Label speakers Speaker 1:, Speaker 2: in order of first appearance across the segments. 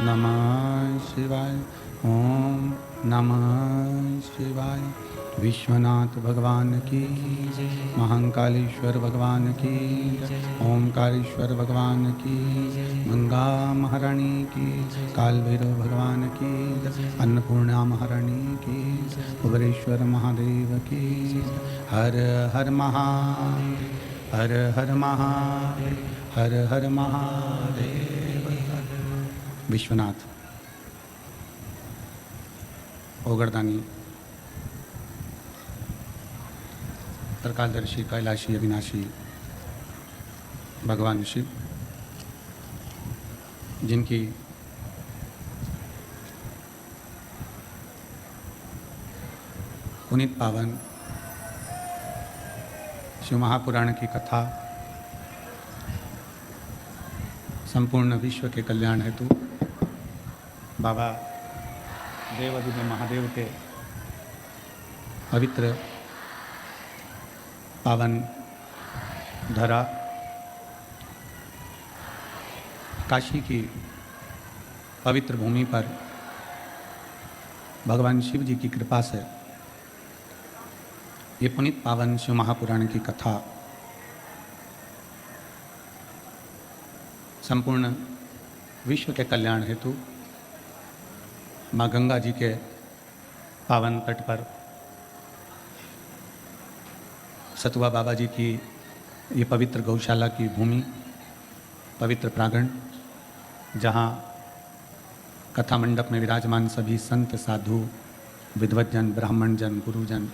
Speaker 1: नमः शिवाय। ओम नमः शिवाय। विश्वनाथ भगवान की, महाकालेश्वर भगवान की, ओमकारेश्वर भगवान की, गंगा महारानी की, काल भैरव भगवान की, अन्नपूर्णा महारानी की, कुबेरेश्वर महादेव की। हर हर महादेव, हर हर महादेव, हर हर महादेव। विश्वनाथ ओगरदानी प्रकाशदर्शी कैलाशी अविनाशी भगवान शिव, जिनकी पुनीत पावन शिव महापुराण की कथा संपूर्ण विश्व के कल्याण हेतु बाबा देवाधिदेव महादेव के पवित्र पावन धरा काशी की पवित्र भूमि पर भगवान शिव जी की कृपा से ये पुनीत पावन शिव महापुराण की कथा संपूर्ण विश्व के कल्याण हेतु माँ गंगा जी के पावन तट पर सतुआ बाबा जी की ये पवित्र गौशाला की भूमि, पवित्र प्रांगण, जहाँ कथा मंडप में विराजमान सभी संत साधु विद्वज्जन ब्राह्मण जन गुरुजन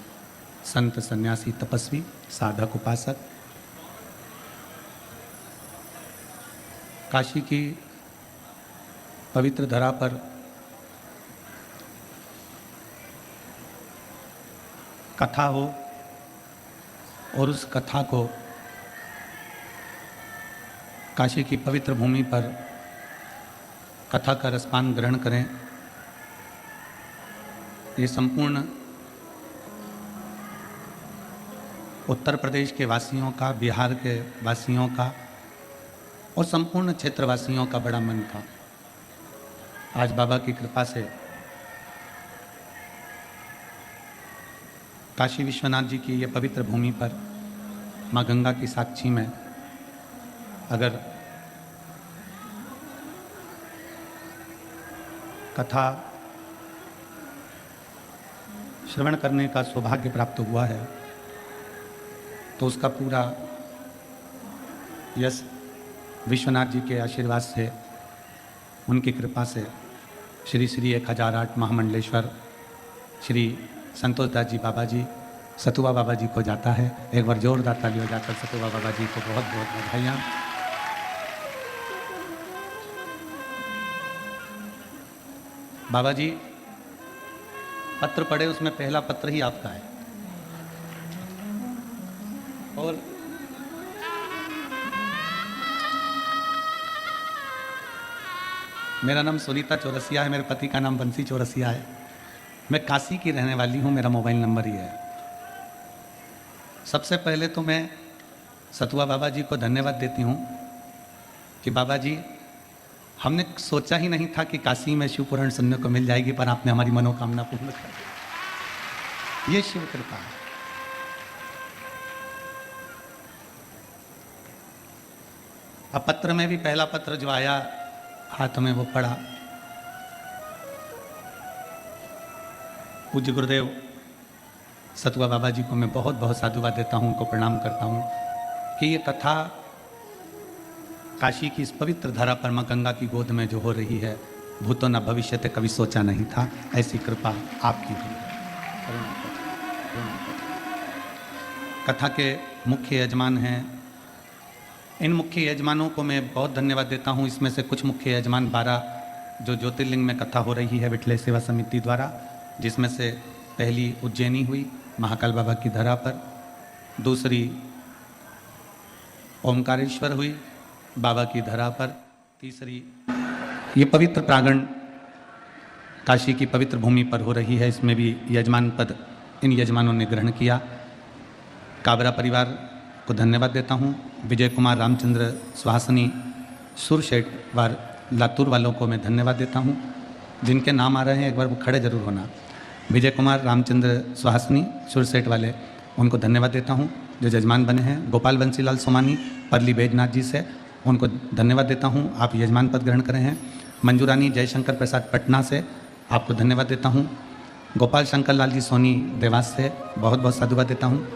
Speaker 1: संत सन्यासी तपस्वी साधक उपासक काशी की पवित्र धरा पर कथा हो और उस कथा को काशी की पवित्र भूमि पर कथा का रसपान ग्रहण करें। ये संपूर्ण उत्तर प्रदेश के वासियों का, बिहार के वासियों का और संपूर्ण क्षेत्रवासियों का बड़ा मन था। आज बाबा की कृपा से काशी विश्वनाथ जी की ये पवित्र भूमि पर माँ गंगा की साक्षी में अगर कथा श्रवण करने का सौभाग्य प्राप्त हुआ है तो उसका पूरा यश विश्वनाथ जी के आशीर्वाद से, उनकी कृपा से श्री श्री 1008 महामंडलेश्वर श्री संतोष दास जी बाबा जी, सतुआ बाबा जी को जाता है। एक बार जोरदार ताली बजाकर सतुआ बाबा जी को बहुत बहुत बधाइयाँ। बाबा जी पत्र पढ़े, उसमें पहला पत्र ही आपका है। और मेरा नाम सुनीता चौरसिया है, मेरे पति का नाम बंसी चौरसिया है। मैं काशी की रहने वाली हूँ, मेरा मोबाइल नंबर ही है। सबसे पहले तो मैं सतुआ बाबा जी को धन्यवाद देती हूँ कि बाबा जी, हमने सोचा ही नहीं था कि काशी में शिव पुराण सुनने को मिल जाएगी, पर आपने हमारी मनोकामना पूर्ण कर दी। ये शिव कृपा है। अब पत्र में भी पहला पत्र जो आया हाथ में वो पढ़ा। पूज्य गुरुदेव सतुआ बाबा जी को मैं बहुत बहुत साधुवाद देता हूँ, उनको प्रणाम करता हूँ कि ये कथा काशी की इस पवित्र धरा पर माँ गंगा की गोद में जो हो रही है, भूतो न भविष्य ते कभी सोचा नहीं था। ऐसी कृपा आपकी हुई है। कथा के मुख्य यजमान हैं, इन मुख्य यजमानों को मैं बहुत धन्यवाद देता हूँ। इसमें से कुछ मुख्य यजमान 12 जो ज्योतिर्लिंग में कथा हो रही है विठले सेवा समिति द्वारा, जिसमें से पहली उज्जैनी हुई महाकाल बाबा की धरा पर, दूसरी ओमकारेश्वर हुई बाबा की धरा पर, तीसरी ये पवित्र प्रांगण काशी की पवित्र भूमि पर हो रही है। इसमें भी यजमान पद इन यजमानों ने ग्रहण किया। काबरा परिवार को धन्यवाद देता हूँ। विजय कुमार, रामचंद्र, सुहासिनी, सुरशेठ वार लातूर वालों को मैं धन्यवाद देता हूँ। जिनके नाम आ रहे हैं एक बार वो खड़े जरूर होना। विजय कुमार रामचंद्र सुहासनी सुरसेट वाले, उनको धन्यवाद देता हूँ जो जजमान बने हैं। गोपाल बंसीलाल सोमानी परली बैजनाथ जी से, उनको धन्यवाद देता हूँ, आप यजमान पद ग्रहण करे हैं। मंजूरानी जयशंकर प्रसाद पटना से, आपको धन्यवाद देता हूँ। गोपाल शंकर लाल जी सोनी देवास से बहुत बहुत साधुवाद देता हूँ।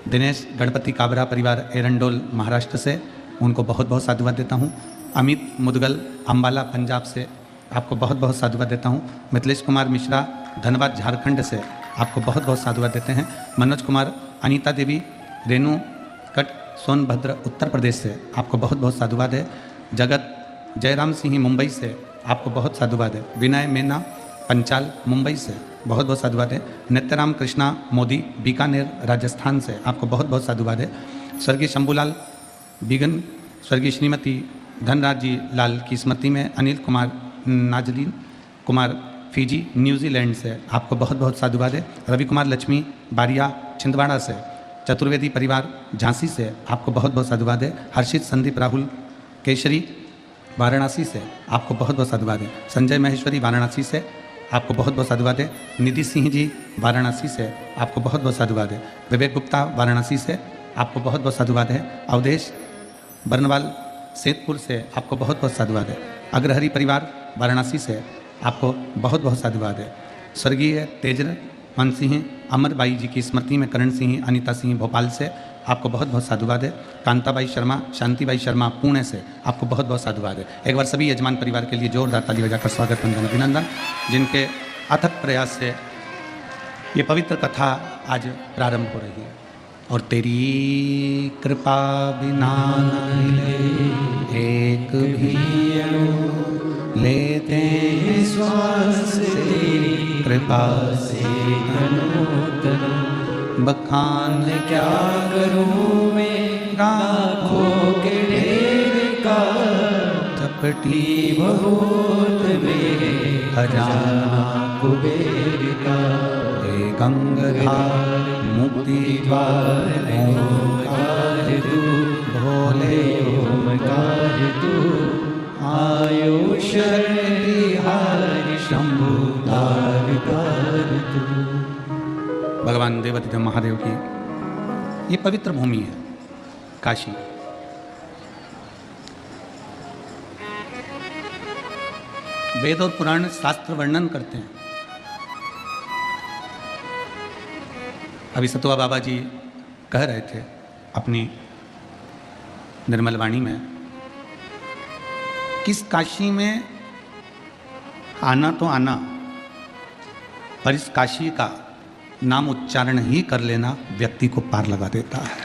Speaker 1: दिनेश गणपति काबरा परिवार एरंडोल महाराष्ट्र से, उनको बहुत बहुत साधुवाद देता हूँ। अमित मुदगल अम्बाला पंजाब से, आपको बहुत बहुत साधुवाद देता हूँ। मिथिलेश कुमार मिश्रा धनबाद झारखंड से, आपको बहुत बहुत साधुवाद देते हैं। मनोज कुमार अनीता देवी रेणु कट सोनभद्र उत्तर प्रदेश से, आपको बहुत बहुत साधुवाद है। जगत जयराम सिंह मुंबई से, आपको बहुत साधुवाद है। विनय मीना पंचाल मुंबई से, बहुत बहुत साधुवाद है। नित्यराम कृष्णा मोदी बीकानेर राजस्थान से, आपको बहुत बहुत साधुवाद है। स्वर्गीय शंभूलाल बिगन, स्वर्गीय श्रीमती धनराज जी लाल की स्मृति में अनिल कुमार नाजलीन कुमार फिजी न्यूजीलैंड से, आपको बहुत बहुत साधुवाद है। रवि कुमार लक्ष्मी बारिया छिंदवाड़ा से, चतुर्वेदी परिवार झांसी से, आपको बहुत बहुत साधुवाद है। हर्षित संदीप राहुल केशरी वाराणसी से, आपको बहुत बहुत साधुवाद है। संजय महेश्वरी वाराणसी से, आपको बहुत बहुत साधुवाद है। निधि सिंह जी वाराणसी से, आपको बहुत बहुत साधुवाद है। विवेक गुप्ता वाराणसी से, आपको बहुत बहुत साधुवाद है। अवधेश बर्नवाल सेतपुर से, आपको बहुत बहुत साधुवाद है। अग्रहरी परिवार वाराणसी से, आपको बहुत बहुत साधुवाद है। स्वर्गीय तेजर मन सिंह अमरबाई जी की स्मृति में करण सिंह अनीता सिंह भोपाल से, आपको बहुत बहुत साधुवाद है। कांताबाई शर्मा शांतिबाई शर्मा पुणे से, आपको बहुत बहुत साधुवाद है। एक बार सभी यजमान परिवार के लिए जोरदार ताली बजाकर स्वागत वंदन अभिनंदन, जिनके अथक प्रयास से ये पवित्र कथा आज प्रारंभ हो रही है। और तेरी कृपा बिना एक भी लेते हैं श्वास, तेरी कृपा से बखान क्या करूं मैं राखों के ढेर का, चपटी बहुत में खजाना कुबेर का। हे गंगाधार मुक्ति द्वार ओंकार तू, भोले ओंकार तू, आयो शरण बिहारी शंभु तारकार तू। भगवान देवाधिदेव महादेव की ये पवित्र भूमि है काशी। वेद और पुराण शास्त्र वर्णन करते हैं। अभी सतुआ बाबा जी कह रहे थे अपनी निर्मल वाणी में कि इस काशी में आना तो आना, पर इस काशी का नाम उच्चारण ही कर लेना व्यक्ति को पार लगा देता है।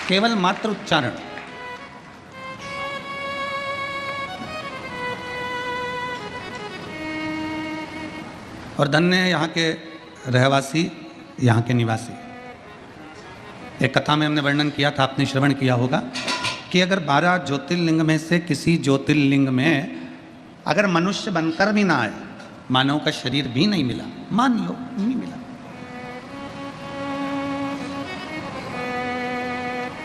Speaker 1: केवल मात्र उच्चारण। और धन्य है यहाँ के रहवासी, यहाँ के निवासी। एक कथा में हमने वर्णन किया था, आपने श्रवण किया होगा कि अगर 12 ज्योतिर्लिंग में से किसी ज्योतिर्लिंग में अगर मनुष्य बनकर भी ना आए, मानव का शरीर भी नहीं मिला, मान लो नहीं मिला,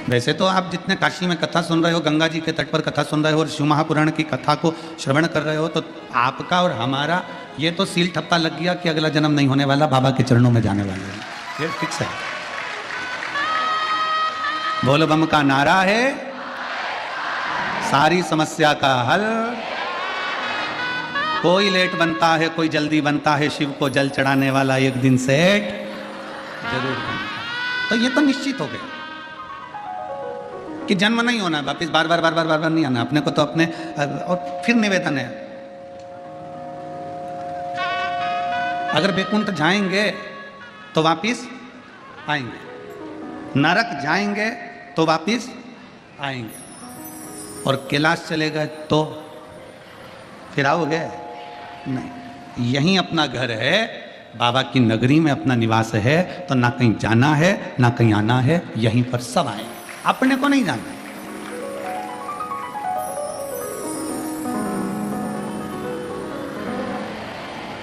Speaker 1: वैसे तो आप जितने काशी में कथा सुन रहे हो, गंगा जी के तट पर कथा सुन रहे हो और शिव महापुराण की कथा को श्रवण कर रहे हो, तो आपका और हमारा ये तो सील ठप्पा लग गया कि अगला जन्म नहीं होने वाला, बाबा के चरणों में जाने वाले हैं। ये फिक्स है। बोल बम का नारा है, सारी समस्या का हल। कोई लेट बनता है, कोई जल्दी बनता है, शिव को जल चढ़ाने वाला एक दिन सेठ जरूर बनता। तो ये तो निश्चित हो गया कि जन्म नहीं होना, वापिस बार बार बार बार बार बार नहीं आना अपने को। तो अपने और फिर निवेदन है, अगर बैकुंठ जाएंगे तो वापिस आएंगे, नरक जाएंगे तो वापिस आएंगे, और कैलाश चले गए तो फिर आओगे नहीं। यहीं अपना घर है, बाबा की नगरी में अपना निवास है, तो ना कहीं जाना है ना कहीं आना है, यहीं पर सब आए, अपने को नहीं जाना।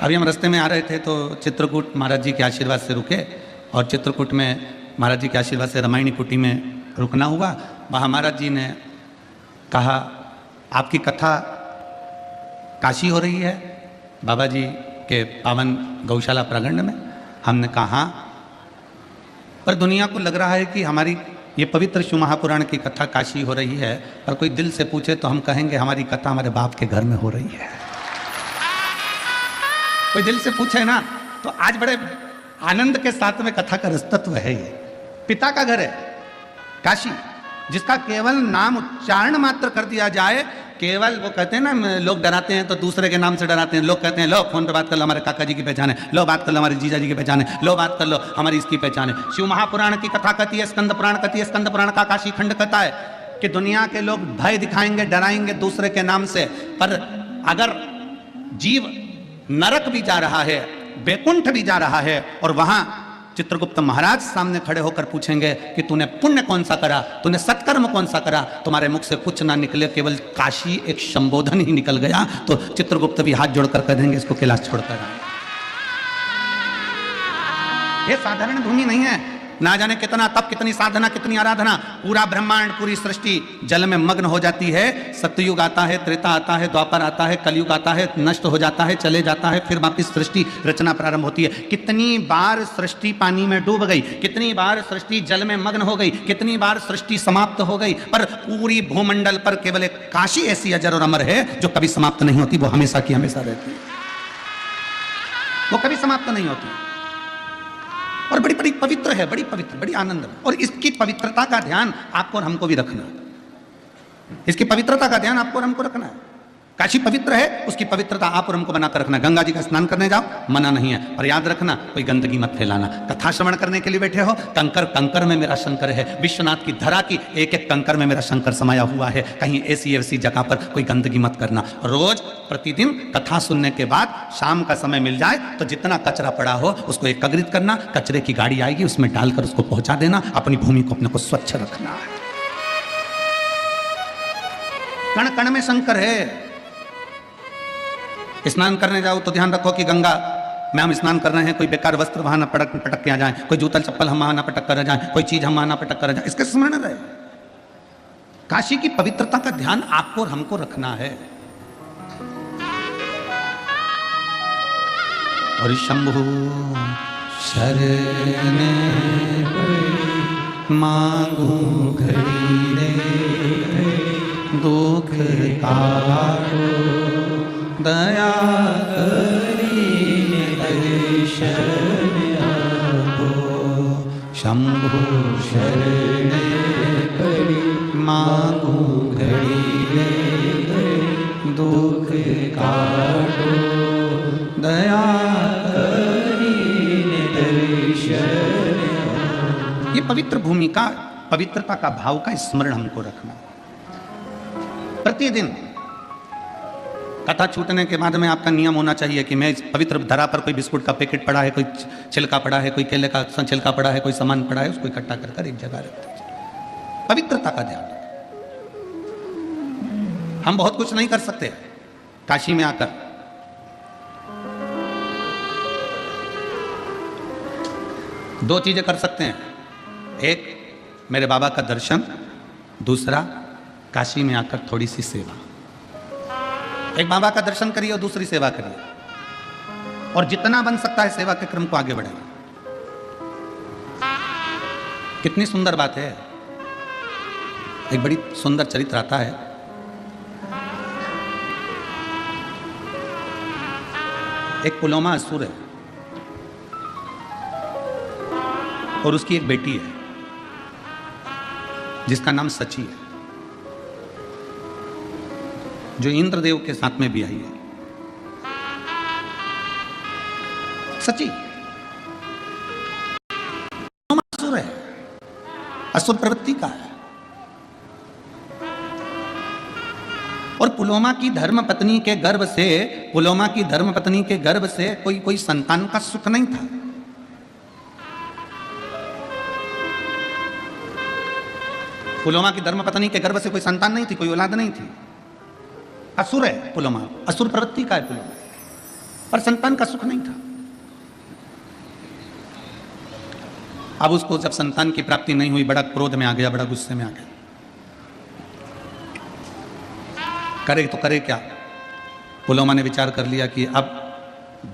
Speaker 1: अभी हम रास्ते में आ रहे थे तो चित्रकूट महाराज जी के आशीर्वाद से रुके, और चित्रकूट में महाराज जी के आशीर्वाद से रामायणी कुटी में रुकना हुआ। वहाँ महाराज जी ने कहा आपकी कथा काशी हो रही है बाबा जी के पावन गौशाला प्रांगण में। हमने कहा हाँ, पर दुनिया को लग रहा है कि हमारी ये पवित्र शिव महापुराण की कथा काशी हो रही है, पर कोई दिल से पूछे तो हम कहेंगे हमारी कथा हमारे बाप के घर में हो रही है। कोई दिल से पूछे ना तो आज बड़े आनंद के साथ में कथा का रसतत्व है। ये पिता का घर है काशी, जिसका केवल नाम उच्चारण मात्र कर दिया जाए, केवल वो कहते हैं ना, लोग डराते हैं तो दूसरे के नाम से डराते हैं। लोग कहते हैं लो फोन पे बात कर लो, हमारे काका जी की पहचान है, लो बात कर लो हमारे जीजा जी की पहचान है, लो बात कर लो हमारी इसकी पहचान है। शिव महापुराण की कथा कहती है, स्कंद पुराण कहती है, स्कंद पुराण का काशी खंड कहता है कि दुनिया के लोग भय दिखाएंगे, डराएंगे दूसरे के नाम से, पर अगर जीव नरक भी जा रहा है, बैकुंठ भी जा रहा है, और वहां चित्रगुप्त महाराज सामने खड़े होकर पूछेंगे कि तूने पुण्य कौन सा करा, तूने सत्कर्म कौन सा करा, तुम्हारे मुख से कुछ ना निकले, केवल काशी एक संबोधन ही निकल गया, तो चित्रगुप्त भी हाथ जोड़कर कह देंगे इसको कैलाश छोड़कर आए। ये साधारण भूमि नहीं है। ना जाने कितना तप, कितनी साधना, कितनी आराधना, पूरा ब्रह्मांड, पूरी सृष्टि जल में मग्न हो जाती है। सतयुग आता है, त्रेता आता है, द्वापर आता है, कलयुग आता है, नष्ट हो जाता है, चले जाता है, फिर वापिस सृष्टि रचना प्रारंभ होती है। कितनी बार सृष्टि पानी में डूब गई, कितनी बार सृष्टि जल में मग्न हो गई, कितनी बार सृष्टि समाप्त हो गई, पर पूरी भूमंडल पर केवल एक काशी ऐसी अजर और अमर है जो कभी समाप्त नहीं होती, वो हमेशा की हमेशा रहती है, वो कभी समाप्त नहीं होती, और बड़ी बड़ी पवित्र है, बड़ी पवित्र, बड़ी आनंद। और इसकी पवित्रता का ध्यान आपको और हमको भी रखना है। इसकी पवित्रता का ध्यान आपको और हमको रखना है। काशी पवित्र है, उसकी पवित्रता आप और हमको बना कर रखना। गंगा जी का स्नान करने जाओ, मना नहीं है, पर याद रखना कोई गंदगी मत फैलाना। कथा श्रवण करने के लिए बैठे हो, कंकर कंकर में मेरा शंकर है, विश्वनाथ की धरा की एक एक कंकर में मेरा शंकर समाया हुआ है। कहीं ऐसी ऐसी जगह पर कोई गंदगी मत करना। रोज प्रतिदिन कथा सुनने के बाद शाम का समय मिल जाए तो जितना कचरा पड़ा हो उसको एकत्रित करना, कचरे की गाड़ी आएगी उसमें डालकर उसको पहुंचा देना। अपनी भूमि को अपने को स्वच्छ रखना है। कण कण में शंकर है। स्नान करने जाओ तो ध्यान रखो कि गंगा में हम स्नान कर रहे हैं, कोई बेकार वस्त्र वहां ना पटक के आ जाए, कोई जूता चप्पल हम वहां ना पटक कर जाए, कोई चीज हम वहां ना पटक कर जाए, इसके स्मरण रहे। काशी की पवित्रता का ध्यान आपको और हमको रखना है। और शंभु शरण मांगू घड़ी रे, दुख काटो दया करी दर्शन आपो। शंभु शरण मांगू घड़ी रे, दुख काटो दया करी दर्शन। ये पवित्र भूमि का, पवित्रता का भाव का स्मरण हमको रखना। प्रतिदिन कथा छूटने के बाद में आपका नियम होना चाहिए कि मैं इस पवित्र धरा पर कोई बिस्कुट का पैकेट पड़ा है, कोई छिलका पड़ा है, कोई केले का छिलका पड़ा है, कोई सामान पड़ा है, उसको इकट्ठा कर एक जगह रख दीजिए। पवित्रता का ध्यान रखें। हम बहुत कुछ नहीं कर सकते काशी में आकर। दो चीजें कर सकते हैं, एक मेरे बाबा का दर्शन, दूसरा काशी में आकर थोड़ी सी सेवा। एक बाबा का दर्शन करिए और दूसरी सेवा करिए, और जितना बन सकता है सेवा के क्रम को आगे बढ़ाइए। कितनी सुंदर बात है। एक बड़ी सुंदर चरित्र आता है। एक पुलोमा असुर है और उसकी एक बेटी है जिसका नाम सची है, जो इंद्रदेव के साथ में भी आई है। सची असुर है, असुर प्रवृत्ति का है। और पुलोमा की धर्म पत्नी के गर्भ से, पुलोमा की धर्म पत्नी के गर्भ से कोई संतान का सुख नहीं था। पुलोमा की धर्म पत्नी के गर्भ से कोई संतान नहीं थी, कोई औलाद नहीं थी। असुर है पुलोमा, असुर प्रवृत्ति का है पुलोमा, पर संतान का सुख नहीं था। अब उसको जब संतान की प्राप्ति नहीं हुई, बड़ा क्रोध में आ गया, बड़ा गुस्से में आ गया। करे तो करे क्या। पुलोमा ने विचार कर लिया कि अब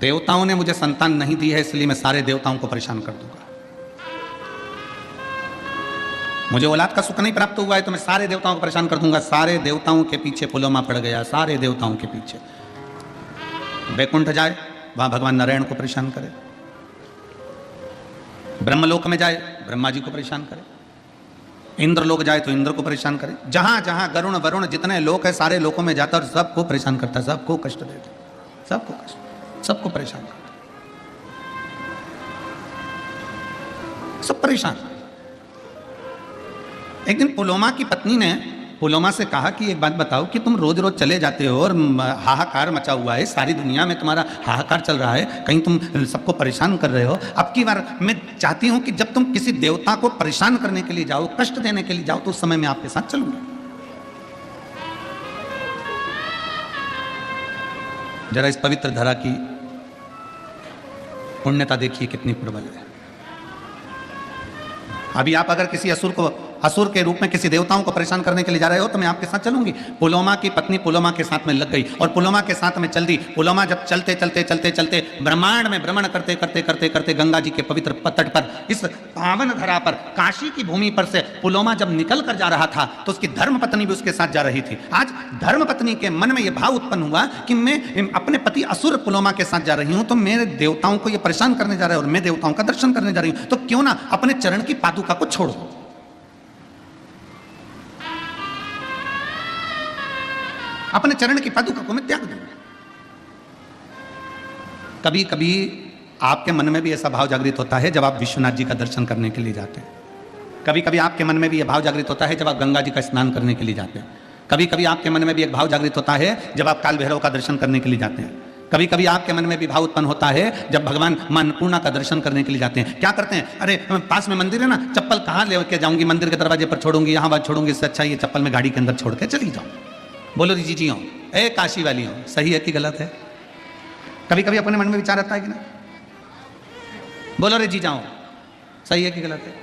Speaker 1: देवताओं ने मुझे संतान नहीं दी है, इसलिए मैं सारे देवताओं को परेशान कर दूंगा। मुझे औलाद का सुख नहीं प्राप्त हुआ है तो मैं सारे देवताओं को परेशान कर दूंगा। सारे देवताओं के पीछे पुलोमा पड़ गया, सारे देवताओं के पीछे। वैकुंठ जाए, वहां भगवान नारायण को परेशान करे। ब्रह्मलोक में जाए, ब्रह्मा जी को परेशान करे। इंद्र लोक जाए तो इंद्र को परेशान करे। जहां जहां गरुण वरुण जितने लोक है, सारे लोकों में जाता और सबको परेशान करता, सबको कष्ट देता, सबको कष्ट, सबको परेशान करता, सब परेशान। एक दिन पुलोमा की पत्नी ने पुलोमा से कहा कि एक बात बताओ कि तुम रोज रोज चले जाते हो और हाहाकार मचा हुआ है, सारी दुनिया में तुम्हारा हाहाकार चल रहा है, कहीं तुम सबको परेशान कर रहे हो। अब की बार मैं चाहती हूं कि जब तुम किसी देवता को परेशान करने के लिए जाओ, कष्ट देने के लिए जाओ, तो उस समय मैं आपके साथ चलूंगा। जरा इस पवित्र धरा की पुण्यता देखिए कितनी प्रबल है। अभी आप अगर किसी असुर के रूप में किसी देवताओं को परेशान करने के लिए जा रहे हो तो मैं आपके साथ चलूंगी। पुलोमा की पत्नी पुलोमा के साथ में लग गई और पुलोमा के साथ में चल दी। पुलोमा जब चलते चलते चलते चलते ब्रह्मांड में भ्रमण करते करते करते करते गंगा जी के पवित्र तट पर, इस पावन धरा पर, काशी की भूमि पर से पुलोमा जब निकल कर जा रहा था तो उसकी धर्म पत्नी भी उसके साथ जा रही थी। आज धर्म पत्नी के मन में यह भाव उत्पन्न हुआ कि मैं अपने पति असुर पुलोमा के साथ जा रही हूं, तो मेरे देवताओं को यह परेशान करने जा रहा है और मैं देवताओं का दर्शन करने जा रही हूं, तो क्यों ना अपने चरण की पादुका को छोड़ दो। अपने चरण की पादुका को मैं त्याग दूंगा। कभी कभी आपके मन में भी ऐसा भाव जागृत होता है जब आप विश्वनाथ जी का दर्शन करने के लिए जाते हैं। कभी कभी आपके मन में भी यह भाव जागृत होता है जब आप गंगा जी का स्नान करने के लिए जाते हैं। कभी कभी आपके मन में भी एक भाव जागृत होता है जब आप काल भैरव का दर्शन करने के लिए जाते हैं। कभी कभी आपके मन में भी भाव उत्पन्न होता है जब भगवान मां अन्नपूर्णा का दर्शन करने के लिए जाते हैं। क्या करते हैं, अरे पास में मंदिर है ना, चप्पल कहाँ लेके जाऊंगी, मंदिर के दरवाजे पर छोड़ूंगी, यहाँ बात छोड़ूंगी, इससे अच्छा ये चप्पल में गाड़ी के अंदर छोड़ के चली जाऊँ। बोलो जी जी हो, ए काशी वाली हो, सही है कि गलत है? कभी कभी अपने मन में विचार आता है कि ना? बोलो रे जी जाओ, सही है कि गलत है?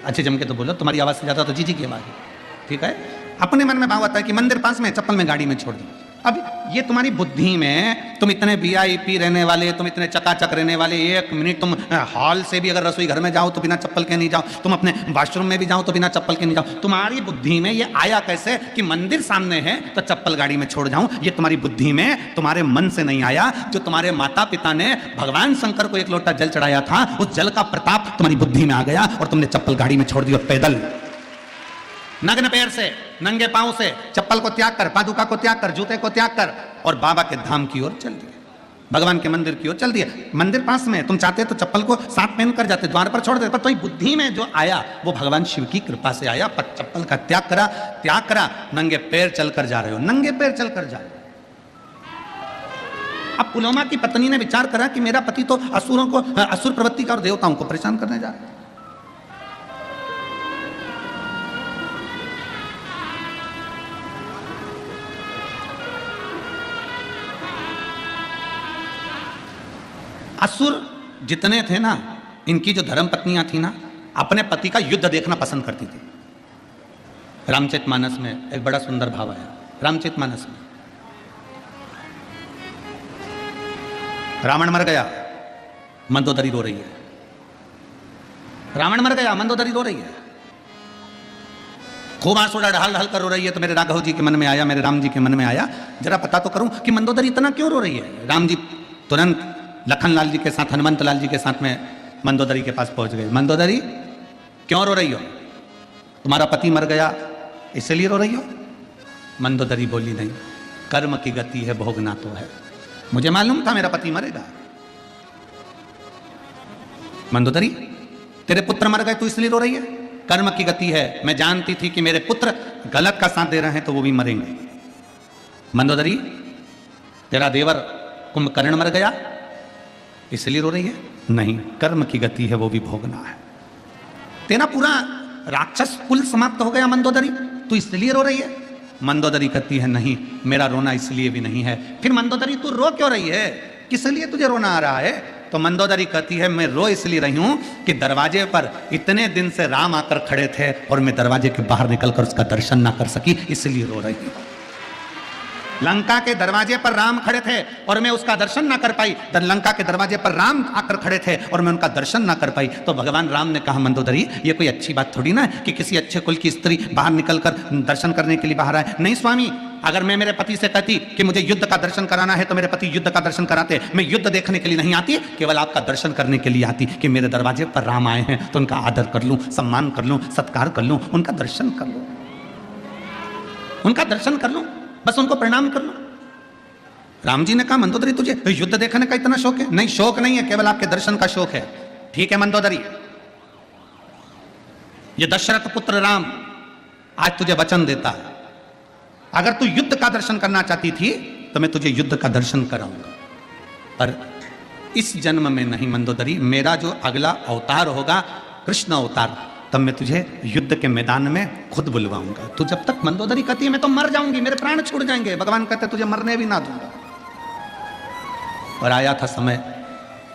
Speaker 1: अच्छे जम के तो बोलो, तुम्हारी आवाज से ज्यादा तो जी की आवाज है, ठीक है? अपने मन में भाव आता है कि मंदिर पास में, चप्पल में गाड़ी में छोड़ दो। अब ये तुम्हारी बुद्धि में, तुम इतने वीआईपी रहने वाले, तुम इतने चकाचक रहने वाले, एक मिनट तुम हॉल से भी अगर रसोई घर में जाओ तो बिना चप्पल के नहीं जाओ, तुम अपने वॉशरूम में भी जाओ तो बिना चप्पल के नहीं जाओ। तुम्हारी बुद्धि में ये आया कैसे कि मंदिर सामने है तो चप्पल गाड़ी में छोड़ जाऊं? ये तुम्हारी बुद्धि में, तुम्हारे मन से नहीं आया। जो तुम्हारे माता पिता ने भगवान शंकर को एक लोटा जल चढ़ाया था, उस जल का प्रताप तुम्हारी बुद्धि में आ गया और तुमने चप्पल गाड़ी में छोड़ दी और पैदल नग्न पैर से, नंगे पांव से चप्पल को त्याग कर, पादुका को त्याग कर, जूते को त्याग कर और बाबा के धाम की ओर चल दिए, भगवान के मंदिर की ओर चल दिए। मंदिर पास में, तुम चाहते तो चप्पल को साथ पहन कर जाते, द्वार पर छोड़ देते, पर तुम्हारी बुद्धि में जो आया वो भगवान शिव की कृपा से आया। पर चप्पल का त्याग करा, नंगे पैर चलकर जा रहे हो, नंगे पैर चलकर जा रहे हो। अब पुलोमा की पत्नी ने विचार करा कि मेरा पति तो असुर प्रवृत्ति का और देवताओं को परेशान करने जा रहा है। असुर जितने थे ना, इनकी जो धर्म पत्नियां थी ना, अपने पति का युद्ध देखना पसंद करती थी। रामचरितमानस में एक बड़ा सुंदर भाव आया। रामचरितमानस में रावण मर गया, मंदोदरी रो रही है। रावण मर गया, मंदोदरी रो रही है, खूब आंसू ढाल ढाल कर रो रही है। तो मेरे राघव जी के मन में आया, मेरे राम जी के मन में आया, जरा पता तो करूं कि मंदोदरी इतना क्यों रो रही है। राम जी तुरंत लखनलाल जी के साथ, हनुमंत लाल जी के साथ में मंदोदरी के पास पहुंच गए। मंदोदरी क्यों रो रही हो? तुम्हारा पति मर गया इसलिए रो रही हो? मंदोदरी बोली नहीं, कर्म की गति है, भोगना तो है। मुझे मालूम था मेरा पति मरेगा। मंदोदरी, तेरे पुत्र मर गए तो इसलिए रो रही है? कर्म की गति है, मैं जानती थी कि मेरे पुत्र गलत का साथ दे रहे हैं तो वो भी मरेंगे। मंदोदरी, तेरा देवर कुंभकर्ण मर गया इसलिए रो रही है? नहीं, कर्म की गति है, वो भी भोगना है। तेरा पूरा राक्षस कुल समाप्त हो गया मंदोदरी, तू इसलिए रो रही है? मंदोदरी कहती है नहीं, मेरा रोना इसलिए भी नहीं है। फिर मंदोदरी तू रो क्यों रही है, किस लिए तुझे रोना आ रहा है? तो मंदोदरी कहती है मैं रो इसलिए रही हूं कि दरवाजे पर इतने दिन से राम आकर खड़े थे और मैं दरवाजे के बाहर निकलकर उसका दर्शन ना कर सकी, इसलिए रो रही हूं। लंका के दरवाजे पर राम खड़े थे और मैं उसका दर्शन ना कर पाई। लंका के दरवाजे पर राम आकर खड़े थे और मैं उनका दर्शन ना कर पाई। तो भगवान राम ने कहा, मंदोदरी ये कोई अच्छी बात थोड़ी ना है कि किसी अच्छे कुल की स्त्री बाहर निकलकर दर्शन करने के लिए बाहर आए। नहीं स्वामी, अगर मैं मेरे पति से कहती कि मुझे युद्ध का दर्शन कराना है तो मेरे पति युद्ध का दर्शन कराते। मैं युद्ध देखने के लिए नहीं आती, केवल आपका दर्शन करने के लिए आती कि मेरे दरवाजे पर राम आए हैं तो उनका आदर कर लूं, सम्मान कर लूं, सत्कार कर लूं, उनका दर्शन कर लूं, उनका दर्शन कर लूं, बस उनको प्रणाम कर लूं। राम जी ने कहा, मंदोदरी तुझे युद्ध देखने का इतना शौक है? नहीं, शौक नहीं है, केवल आपके दर्शन का शौक है। ठीक है मंदोदरी, ये दशरथ पुत्र राम आज तुझे वचन देता है, अगर तू युद्ध का दर्शन करना चाहती थी तो मैं तुझे युद्ध का दर्शन कराऊंगा, पर इस जन्म में नहीं मंदोदरी। मेरा जो अगला अवतार होगा कृष्ण अवतार, तब मैं तुझे युद्ध के मैदान में खुद बुलवाऊंगा। तू जब तक मंदोदरी कहती है मैं तो मर जाऊंगी, मेरे प्राण छूट जाएंगे, भगवान कहते तुझे मरने भी ना दूंगा। और आया था समय,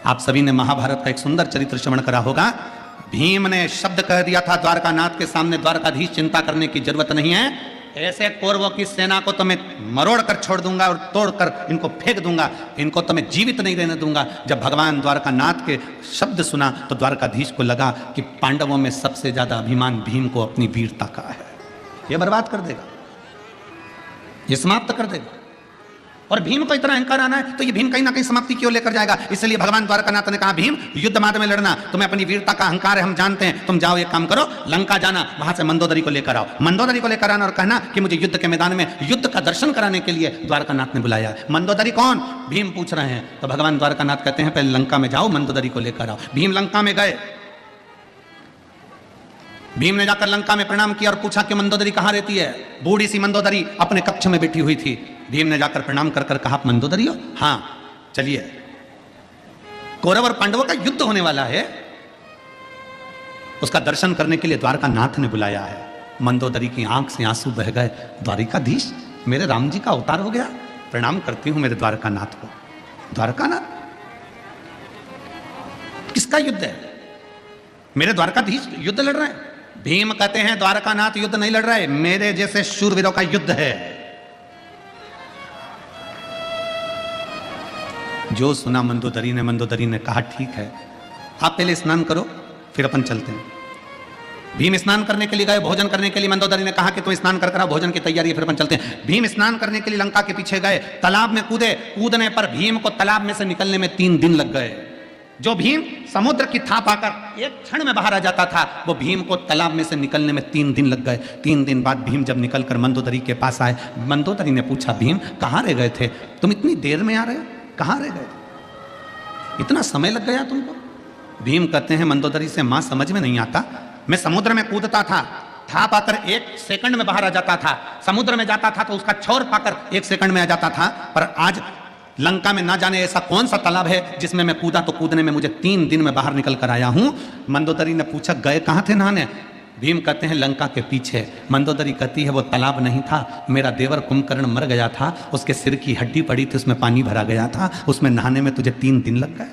Speaker 1: आप सभी ने महाभारत का एक सुंदर चरित्र श्रवण करा होगा। भीम ने शब्द कह दिया था द्वारकानाथ के सामने, द्वारकाधीश चिंता करने की जरूरत नहीं है, ऐसे कौरवों की सेना को तो मैं मरोड़ कर छोड़ दूंगा और तोड़कर इनको फेंक दूंगा, इनको तो मैं जीवित नहीं रहने दूंगा। जब भगवान द्वारकानाथ के शब्द सुना तो द्वारकाधीश को लगा कि पांडवों में सबसे ज्यादा अभिमान भीम को अपनी वीरता का है, ये बर्बाद कर देगा, ये समाप्त कर देगा। और भीम को इतना अहंकार आना है तो ये भीम कहीं ना कहीं समाप्ति की ओर लेकर जाएगा। इसलिए भगवान द्वारकानाथ ने कहा, भीम युद्ध मार्ग में लड़ना, तुम्हें अपनी वीरता का अहंकार है, हम जानते हैं, तुम जाओ एक काम करो, लंका जाना, वहां से मंदोदरी को लेकर आओ, मंदोदरी को लेकर आना और कहना कि मुझे युद्ध के मैदान में युद्ध का दर्शन कराने के लिए द्वारकानाथ ने बुलाया है। मंदोदरी कौन? भीम पूछ रहे हैं। तो भगवान द्वारकानाथ कहते हैं, पहले लंका में जाओ, मंदोदरी को लेकर आओ। भीम लंका में गए, भीम ने जाकर लंका में प्रणाम किया और पूछा कि मंदोदरी कहां रहती है। बूढ़ी सी मंदोदरी अपने कक्ष में बैठी हुई थी। भीम ने जाकर प्रणाम कर कर कहा, मंदोदरी हो? हाँ, चलिए, कौरव और पांडवों का युद्ध होने वाला है, उसका दर्शन करने के लिए द्वारकानाथ ने बुलाया है। मंदोदरी की आंख से आंसू बह गए। द्वारिकाधीश, मेरे राम जी का अवतार हो गया, प्रणाम करती हूं मेरे द्वारकानाथ को। द्वारकानाथ किसका युद्ध है? मेरे द्वारकाधीश युद्ध लड़ रहे हैं। भीम कहते हैं, द्वारकानाथ युद्ध नहीं लड़ रहे, मेरे जैसे शूरवीरों का युद्ध है। जो सुना मंदोदरी ने कहा, ठीक है, आप पहले स्नान करो, फिर अपन चलते हैं। भीम स्नान करने के लिए गए, भोजन करने के लिए मंदोदरी ने कहा कि तुम स्नान कर आओ, भोजन की तैयारी है, फिर अपन चलते हैं। भीम स्नान करने के लिए लंका के पीछे गए, तालाब में कूदे, कूदने पर भीम को तालाब में से निकलने में 3 दिन लग गए। जो भीम समुद्र की थाप आकर एक क्षण में बाहर आ जाता था, वो भीम को तालाब में से निकलने में 3 दिन लग गए। 3 दिन बाद भीम जब निकलकर मंदोदरी के पास आए, मंदोदरी ने पूछा, भीम कहाँ रह गए थे? तुम इतनी देर में आ रहे हो, कहाँ रह गए थे? इतना समय लग गया तुमको? भीम कहते हैं, मंदोदरी से मां समझ में नहीं आता, मैं समुद्र में कूदता था, थाप आकर 1 सेकंड में बाहर आ जाता था, समुद्र में जाता था तो उसका छोर पाकर 1 सेकंड में आ जाता था, पर आज लंका में ना जाने ऐसा कौन सा तालाब है जिसमें मैं कूदा तो कूदने में मुझे 3 दिन में बाहर निकल कर आया हूं। मंदोदरी ने पूछा, गए कहां थे नहाने? भीम कहते हैं, लंका के पीछे। मंदोदरी कहती है, वो तालाब नहीं था, मेरा देवर कुंभकर्ण मर गया था, उसके सिर की हड्डी पड़ी थी, उसमें पानी भरा गया था, उसमें नहाने में तुझे 3 दिन लग गए।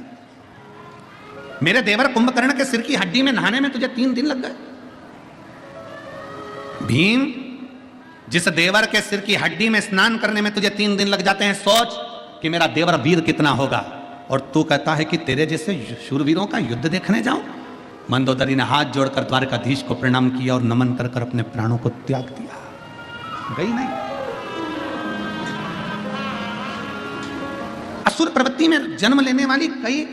Speaker 1: मेरे देवर कुंभकर्ण के सिर की हड्डी में नहाने में तुझे 3 दिन लग गए। भीम, जिस देवर के सिर की हड्डी में स्नान करने में तुझे 3 दिन लग जाते हैं, सोच कि मेरा देवर वीर कितना होगा, और तू कहता है कि तेरे जैसे शूरवीरों का युद्ध देखने जाऊं। मंदोदरी ने हाथ जोड़कर द्वारकाधीश को प्रणाम किया और नमन कर कर अपने प्राणों को त्याग दिया। गई नहीं। असुर प्रवृत्ति में जन्म लेने वाली कई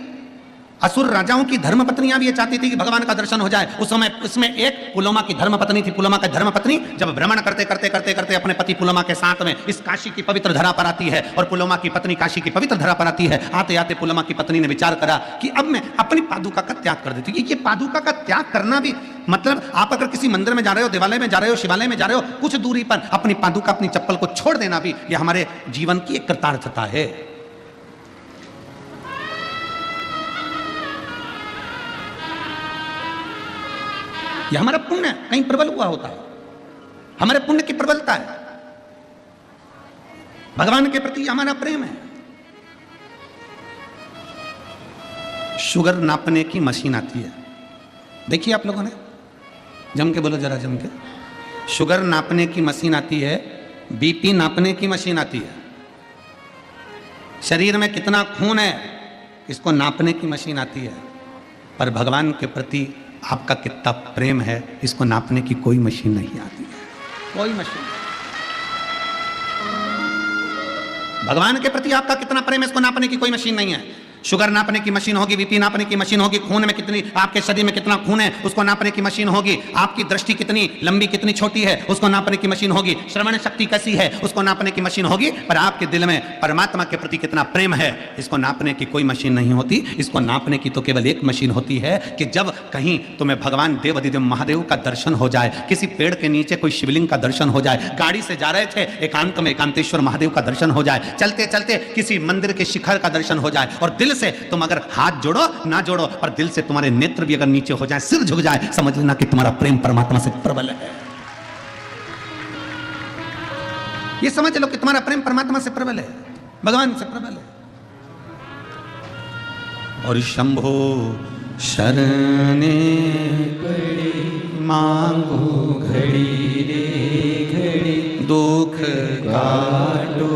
Speaker 1: असुर राजाओं की धर्म पत्नियां भी ये चाहती थी कि भगवान का दर्शन हो जाए। उस समय इसमें एक पुलोमा की धर्म पत्नी थी। पुलोमा की धर्म पत्नी जब भ्रमण करते करते करते करते अपने पति पुलोमा के साथ में इस काशी की पवित्र धरा पर आती है, और पुलोमा की पत्नी काशी की पवित्र धरा पर आती है। आते आते पुलोमा की पत्नी ने विचार करा कि अब मैं अपनी पादुका का त्याग कर देती। ये पादुका का त्याग करना भी मतलब, आप अगर किसी मंदिर में जा रहे हो, देवालय में जा रहे हो, शिवालय में जा रहे हो, कुछ दूरी पर अपनी पादुका, अपनी चप्पल को छोड़ देना भी ये हमारे जीवन की एक कृतार्थता है। यह हमारा पुण्य कहीं प्रबल हुआ होता है, हमारे पुण्य की प्रबलता है, भगवान के प्रति हमारा प्रेम है। शुगर नापने की मशीन आती है, देखिए आप लोगों ने, जम के बोलो जरा, जम के। शुगर नापने की मशीन आती है, बीपी नापने की मशीन आती है, शरीर में कितना खून है इसको नापने की मशीन आती है, पर भगवान के प्रति आपका कितना प्रेम है इसको नापने की कोई मशीन नहीं आती है, कोई मशीन। भगवान के प्रति आपका कितना प्रेम है इसको नापने की कोई मशीन नहीं है। शुगर नापने की मशीन होगी, बीपी नापने की मशीन होगी, खून में कितनी, आपके शरीर में कितना खून है उसको नापने की मशीन होगी, आपकी दृष्टि कितनी लंबी कितनी छोटी है उसको नापने की मशीन होगी, श्रवण शक्ति कैसी है उसको नापने की मशीन होगी, पर आपके दिल में परमात्मा के प्रति कितना प्रेम है इसको नापने की कोई मशीन नहीं होती। इसको नापने की तो केवल एक मशीन होती है कि जब कहीं तुम्हें भगवान देवाधिदेव महादेव का दर्शन हो जाए, किसी पेड़ के नीचे कोई शिवलिंग का दर्शन हो जाए, गाड़ी से जा रहे थे एकांत में एकांतेश्वर महादेव का दर्शन हो जाए, चलते चलते किसी मंदिर के शिखर का दर्शन हो जाए, और दिल से तुम अगर हाथ जोड़ो ना जोड़ो पर दिल से तुम्हारे नेत्र भी अगर नीचे हो जाए, सिर झुक जाए, समझ लेना कि तुम्हारा प्रेम परमात्मा से प्रबल है। ये समझ लो कि तुम्हारा प्रेम परमात्मा से प्रबल है, भगवान से प्रबल है। और शंभो शरणे पड़े मांगो घड़ी रे घड़ी, दुख काटो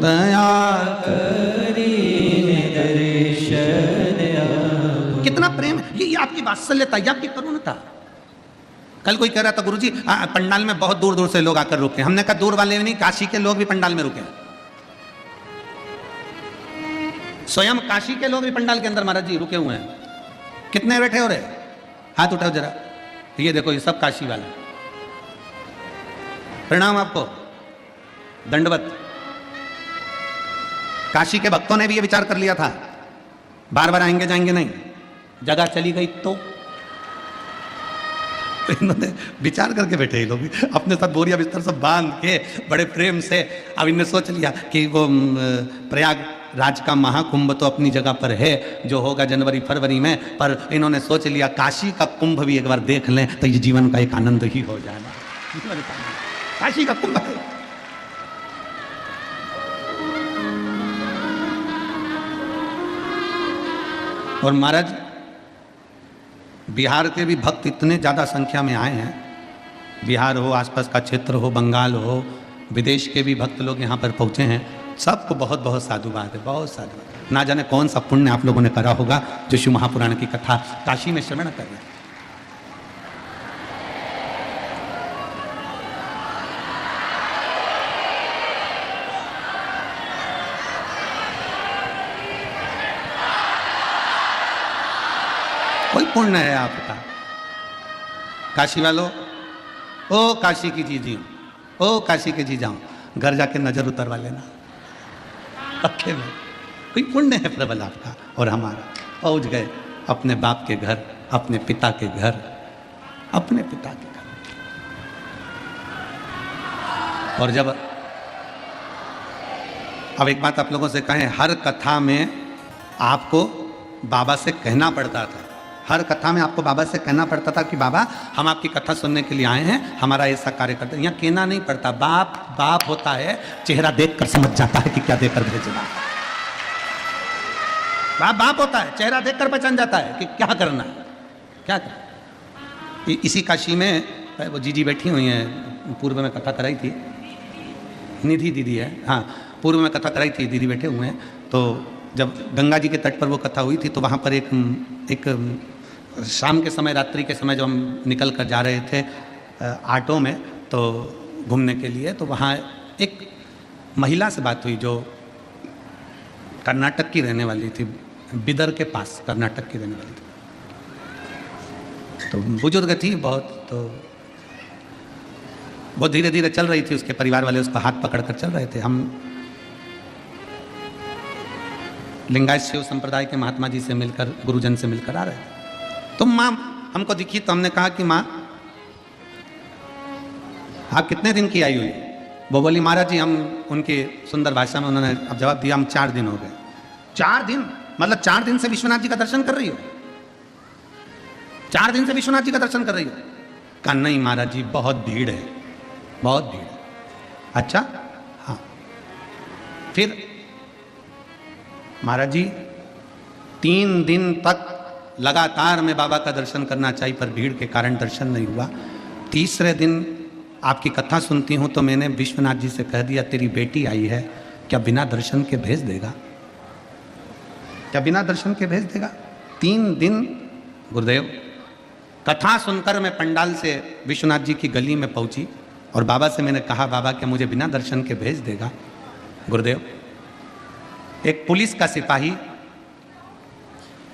Speaker 1: दया करी दर्शन। कितना प्रेम, ये आपकी वात्सल्यता, ये आपकी करुणता। कल कोई कह रहा था गुरुजी पंडाल में बहुत दूर दूर से लोग आकर रुके। हमने कहा दूर वाले नहीं, काशी के लोग भी पंडाल में रुके, स्वयं काशी के लोग भी पंडाल के अंदर महाराज जी रुके हुए हैं। कितने बैठे हो रहे, हाथ उठाओ जरा। ये देखो ये सब काशी वाला। प्रणाम आपको, दंडवत। काशी के भक्तों ने भी ये विचार कर लिया था बार बार आएंगे जाएंगे नहीं, जगह चली गई तो इन्होंने विचार करके बैठे ये लोग भी, अपने साथ बोरिया बिस्तर सब बांध के बड़े प्रेम से। अब इन्हें सोच लिया कि वो प्रयागराज का महाकुंभ तो अपनी जगह पर है जो होगा जनवरी फरवरी में, पर इन्होंने सोच लिया काशी का कुंभ भी एक बार देख लें तो ये जीवन का एक आनंद ही हो जाएगा। काशी का कुंभ है। और महाराज बिहार के भी भक्त इतने ज़्यादा संख्या में आए हैं, बिहार हो, आसपास का क्षेत्र हो, बंगाल हो, विदेश के भी भक्त लोग यहाँ पर पहुँचे हैं। सबको बहुत बहुत साधुवाद है, बहुत साधुवाद। ना जाने कौन सा पुण्य आप लोगों ने करा होगा जो शिव महापुराण की कथा काशी में श्रवण कर रहे हैं। कोई पुण्य है आपका। काशी वालों, ओ काशी की जीजी, ओ काशी के जी जाऊं, घर जाके नजर उतरवा लेना पक्के में। कोई पुण्य है प्रबल आपका और हमारा। पहुंच गए अपने बाप के घर, अपने पिता के घर, अपने पिता के घर। और जब अब एक बात आप लोगों से कहें, हर कथा में आपको बाबा से कहना पड़ता था, हर कथा में आपको बाबा से कहना पड़ता था कि बाबा हम आपकी कथा सुनने के लिए आए हैं, हमारा ऐसा कार्य करते हैं। यहाँ कहना नहीं पड़ता, बाप बाप होता है, चेहरा देखकर समझ जाता है कि क्या देकर भेजना। बाप बाप होता है, चेहरा देखकर पहचान जाता है कि क्या करना है, क्या करना। इसी काशी में वो जीजी बैठी हुई हैं, पूर्व में कथा कराई थी, निधि दीदी है, हाँ पूर्व में कथा कराई थी, दीदी बैठे हुए हैं। तो जब गंगा जी के तट पर वो कथा हुई थी तो वहाँ पर एक शाम के समय, रात्रि के समय जब हम निकल कर जा रहे थे ऑटो में तो घूमने के लिए, तो वहाँ एक महिला से बात हुई जो कर्नाटक की रहने वाली थी, बिदर के पास कर्नाटक की रहने वाली थी। तो बुजुर्ग थी बहुत, तो बहुत धीरे धीरे चल रही थी, उसके परिवार वाले उसका हाथ पकड़ कर चल रहे थे। हम लिंगायत शिव संप्रदाय के महात्मा जी से मिलकर, गुरुजन से मिलकर आ रहे थे। तो माँ हमको दिखी तो हमने कहा कि माँ आप कितने दिन की आई हुई? वो बोली महाराज जी, हम उनकी सुंदर भाषा में उन्होंने अब जवाब दिया, हम 4 दिन हो गए। 4 दिन? मतलब 4 दिन से विश्वनाथ जी का दर्शन कर रही हो? 4 दिन से विश्वनाथ जी का दर्शन कर रही हो? कहा नहीं महाराज जी, बहुत भीड़ है, बहुत भीड़ है। अच्छा हाँ। फिर महाराज जी 3 दिन तक लगातार मैं बाबा का दर्शन करना चाहिए पर भीड़ के कारण दर्शन नहीं हुआ। तीसरे दिन आपकी कथा सुनती हूँ तो मैंने विश्वनाथ जी से कह दिया तेरी बेटी आई है, क्या बिना दर्शन के भेज देगा? क्या बिना दर्शन के भेज देगा? 3 दिन गुरुदेव, कथा सुनकर मैं पंडाल से विश्वनाथ जी की गली में पहुंची और बाबा से मैंने कहा, बाबा क्या मुझे बिना दर्शन के भेज देगा? गुरुदेव, एक पुलिस का सिपाही,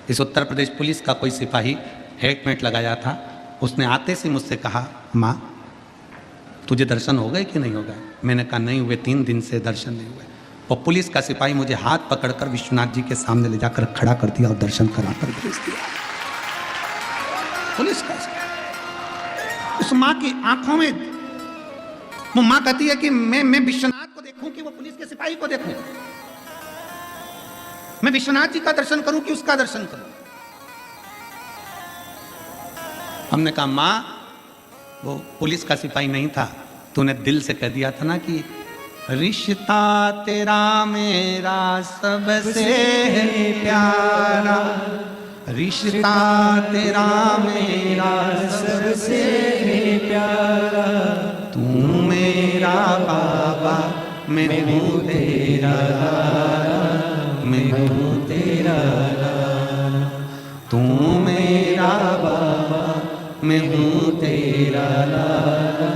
Speaker 1: इस उत्तर प्रदेश पुलिस का कोई सिपाही हेलमेट लगाया था, उसने आते से मुझसे कहा, माँ तुझे दर्शन हो गए कि नहीं हो गए? मैंने कहा नहीं हुए, 3 दिन से दर्शन नहीं हुए। और पुलिस का सिपाही मुझे हाथ पकड़कर विश्वनाथ जी के सामने ले जाकर खड़ा कर दिया और दर्शन कराकर भेज दिया। पुलिस का उस माँ की आंखों में, वो माँ कहती है कि मैं विश्वनाथ को देखूं कि वो पुलिस के सिपाही को देखूं? मैं विश्वनाथ जी का दर्शन करूं कि उसका दर्शन करूं? हमने कहा माँ वो पुलिस का सिपाही नहीं था, तूने दिल से कह दिया था ना कि रिश्ता तेरा मेरा सबसे प्यारा, रिश्ता तेरा मेरा सबसे प्यारा, तू मेरा बाबा मैं हूँ तेरा लाला, मैं हूँ तेरा लाला, तू मेरा बाबा मैं हूँ तेरा लाला,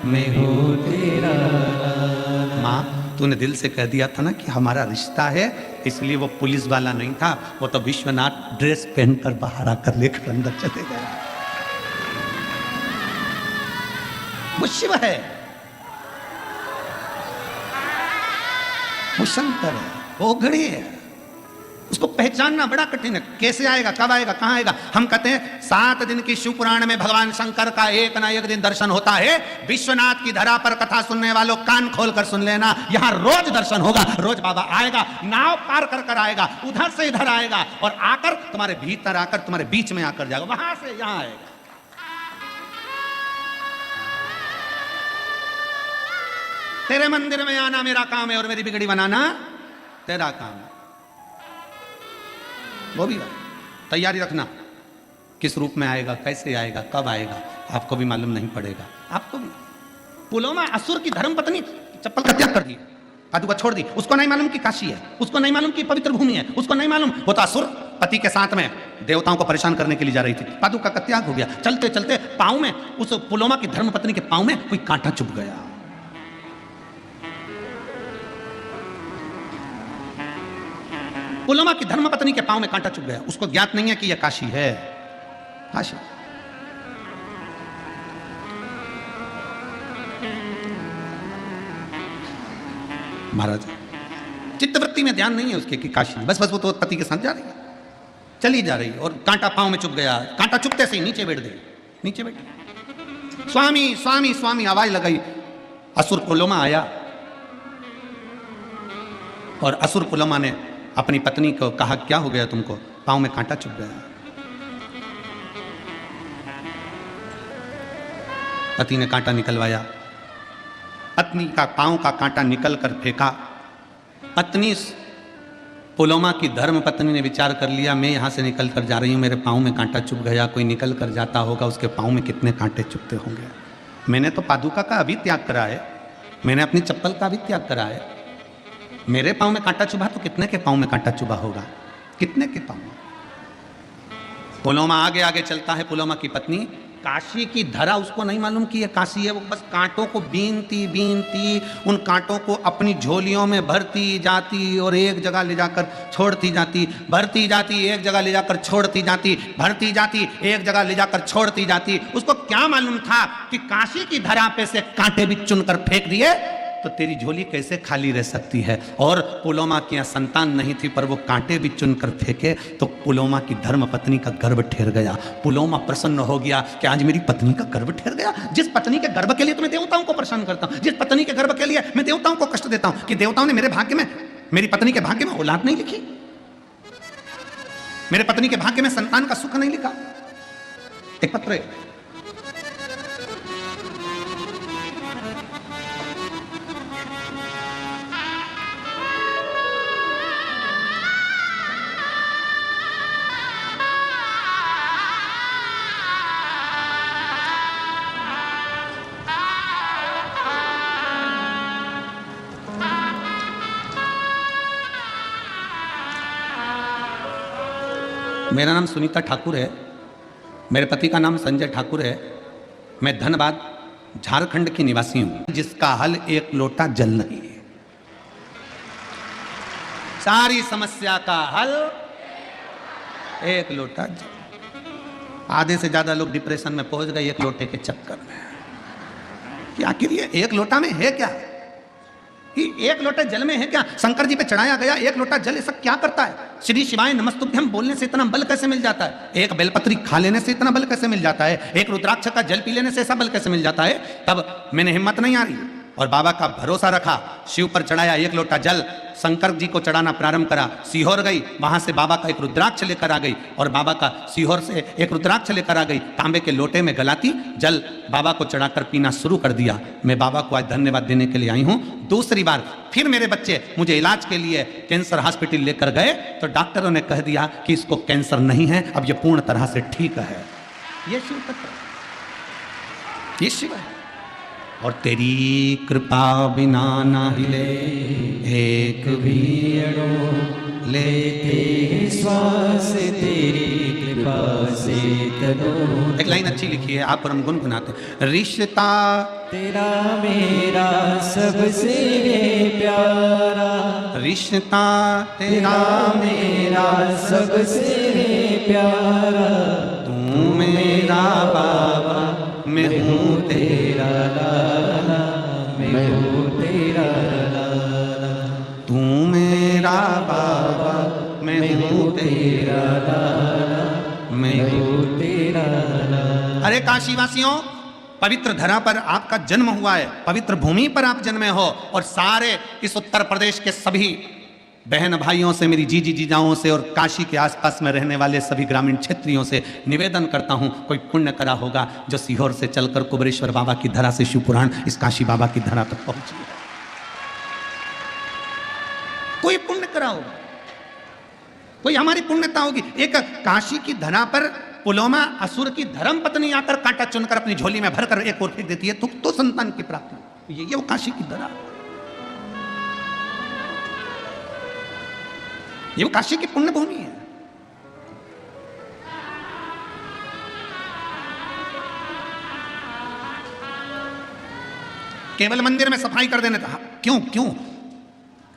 Speaker 1: मैं हूँ तेरा लाला। माँ तूने दिल से कह दिया था ना कि हमारा रिश्ता है, इसलिए वो पुलिस वाला नहीं था, वो तो विश्वनाथ ड्रेस पहनकर बाहर आकर लेकर अंदर चले गया। वो शिव है, वो शंकर है, वो घड़ी है, उसको पहचानना बड़ा कठिन है। कैसे आएगा, कब आएगा, कहां आएगा? हम कहते हैं 7 दिन की शिव पुराण में भगवान शंकर का एक ना एक दिन दर्शन होता है। विश्वनाथ की धरा पर कथा सुनने वालों कान खोलकर सुन लेना, यहां रोज दर्शन होगा। रोज बाबा आएगा, नाव पार कर कर आएगा, उधर से इधर आएगा और आकर तुम्हारे भीतर आकर तुम्हारे बीच में आकर जाएगा, वहां से यहां आएगा। तेरे मंदिर में आना मेरा काम है और मेरी बिगड़ी बनाना तेरा काम है। वो भी तैयारी रखना, किस रूप में आएगा, कैसे आएगा, कब आएगा, आपको भी मालूम नहीं पड़ेगा। आपको भी पुलोमा असुर की धर्म पत्नी चप्पल का त्याग कर दी, पादुका छोड़ दी। उसको नहीं मालूम कि काशी है, उसको नहीं मालूम कि पवित्र भूमि है, उसको नहीं मालूम वो तो असुर पति के साथ में देवताओं को परेशान करने के लिए जा रही थी। पादुका का त्याग हो गया। चलते चलते पांव में, उस पुलोमा की धर्म पत्नी के पांव में कोई कांटा चुभ गया। पुलोमा की धर्मपत्नी के पांव में कांटा चुभ गया। उसको ज्ञात नहीं है कि यह काशी है। काशी महाराज चित्तवृत्ति में ध्यान नहीं है उसके कि काशी, बस बस वो तो पति के साथ जा रही है, चली जा रही है और कांटा पांव में चुभ गया। कांटा चुभते से ही नीचे बैठ गई, नीचे बैठ। स्वामी स्वामी स्वामी आवाज लगाई। असुर पुलोमा आया और असुर पुलोमा ने अपनी पत्नी को कहा, क्या हो गया तुमको? पांव में कांटा चुभ गया। पति ने कांटा निकलवाया, पत्नी का पांव का कांटा निकल कर फेंका। पत्नी पुलोमा की धर्म पत्नी ने विचार कर लिया, मैं यहां से निकल कर जा रही हूं, मेरे पांव में कांटा चुभ गया, कोई निकल कर जाता होगा, उसके पांव में कितने कांटे चुभते होंगे। मैंने तो पादुका का अभी त्याग करा है, मैंने अपनी चप्पल का भी त्याग करा है, मेरे पांव में कांटा चुभा तो कितने के पांव में कांटा चुभा होगा, कितने के पांव में। पुलोमा आगे आगे चलता है। पुलोमा की पत्नी, काशी की धरा उसको नहीं मालूम कि ये काशी है। वो बस कांटों को बीनती बीनती उन कांटों को अपनी झोलियों में भरती जाती और एक जगह ले जाकर छोड़ती जाती, भरती जाती, एक जगह ले जाकर छोड़ती जाती, भरती जाती, एक जगह ले जाकर छोड़ती जाती। उसको क्या मालूम था कि काशी की धरा पे से कांटे भी चुनकर फेंक दिए तो तेरी झोली कैसे खाली रह सकती है। और पुलोमा की संतान नहीं थी, पर वो कांटे भी चुनकर फेंके तो पुलोमा की धर्म पत्नी का गर्भ ठहर गया। पुलोमा प्रसन्न हो गया कि आज मेरी पत्नी का गर्भ ठहर गया। जिस पत्नी के गर्भ के लिए तो मैं देवताओं को परेशान करता हूं, जिस पत्नी के गर्भ के लिए मैं देवताओं को कष्ट देता हूं, कि देवताओं ने मेरे भाग्य में, मेरी पत्नी के भाग्य में औलाद नहीं लिखी, मेरे पत्नी के भाग्य में संतान का सुख नहीं लिखा। एक पत्र है, मेरा नाम सुनीता ठाकुर है, मेरे पति का नाम संजय ठाकुर है। मैं धनबाद झारखंड की निवासी हूं, जिसका हल एक लोटा जल नहीं है। सारी समस्या का हल एक लोटा जल। आधे से ज्यादा लोग डिप्रेशन में पहुंच गए एक लोटे के चक्कर में कि आखिर ये एक लोटा में है क्या, कि एक लोटा जल में है क्या। शंकर जी पे चढ़ाया गया एक लोटा जल ऐसा क्या करता है। श्री शिवाय नमस्तुभ्यम बोलने से इतना बल कैसे मिल जाता है, एक बेलपत्री खा लेने से इतना बल कैसे मिल जाता है, एक रुद्राक्ष का जल पी लेने से ऐसा बल कैसे मिल जाता है। तब मैंने हिम्मत नहीं आ रही और बाबा का भरोसा रखा, शिव पर चढ़ाया एक लोटा जल, शंकर जी को चढ़ाना प्रारंभ करा। सीहोर गई, वहां से बाबा का एक रुद्राक्ष लेकर आ गई और बाबा का सीहोर से एक रुद्राक्ष लेकर आ गई, तांबे के लोटे में गलाती जल बाबा को चढ़ाकर पीना शुरू कर दिया। मैं बाबा को आज धन्यवाद देने के लिए आई हूं। दूसरी बार फिर मेरे बच्चे मुझे इलाज के लिए कैंसर हॉस्पिटल लेकर गए तो डॉक्टरों ने कह दिया कि इसको कैंसर नहीं है, अब ये पूर्ण तरह से ठीक है। ये शिव तत्व, ये शिव है। और तेरी कृपा बिना ना हिले एक भी अणु, लेते श्वास तेरी कृपा से तनो। एक लाइन अच्छी लिखी है, आप और हम गुनगुनाते। रिश्ता
Speaker 2: तेरा मेरा सबसे प्यारा,
Speaker 1: रिश्ता तेरा
Speaker 2: मेरा सबसे प्यारा।
Speaker 1: तू मेरा बाबा मैं हूँ तेरा
Speaker 2: लाला, मैं हूँ तेरा लाला।
Speaker 1: तू मेरा बाबा मैं हूँ तेरा
Speaker 2: लाला, मैं हूँ तेरा लाला।
Speaker 1: अरे काशीवासियों, पवित्र धरा पर आपका जन्म हुआ है, पवित्र भूमि पर आप जन्मे हो और सारे इस उत्तर प्रदेश के सभी बहन भाइयों से, मेरी जीजी जीजाओं से और काशी के आसपास में रहने वाले सभी ग्रामीण क्षेत्रियों से निवेदन करता हूं, कोई पुण्य करा होगा जो सीहोर से चलकर कुबेरेश्वर बाबा की धरा से शिवपुराण इस काशी बाबा की धरा तक पहुंची है। कोई पुण्य करा होगा, कोई हमारी पुण्यता होगी। एक काशी की धरा पर पुलोमा असुर की धर्म पत्नी आकर कांटा चुनकर अपनी झोली में भरकर एक और फेंक देती है तो संतान की प्राप्ति। ये वो काशी की धरा, ये वो काशी की पुण्य भूमि है। केवल मंदिर में सफाई कर देने था, क्यों क्यों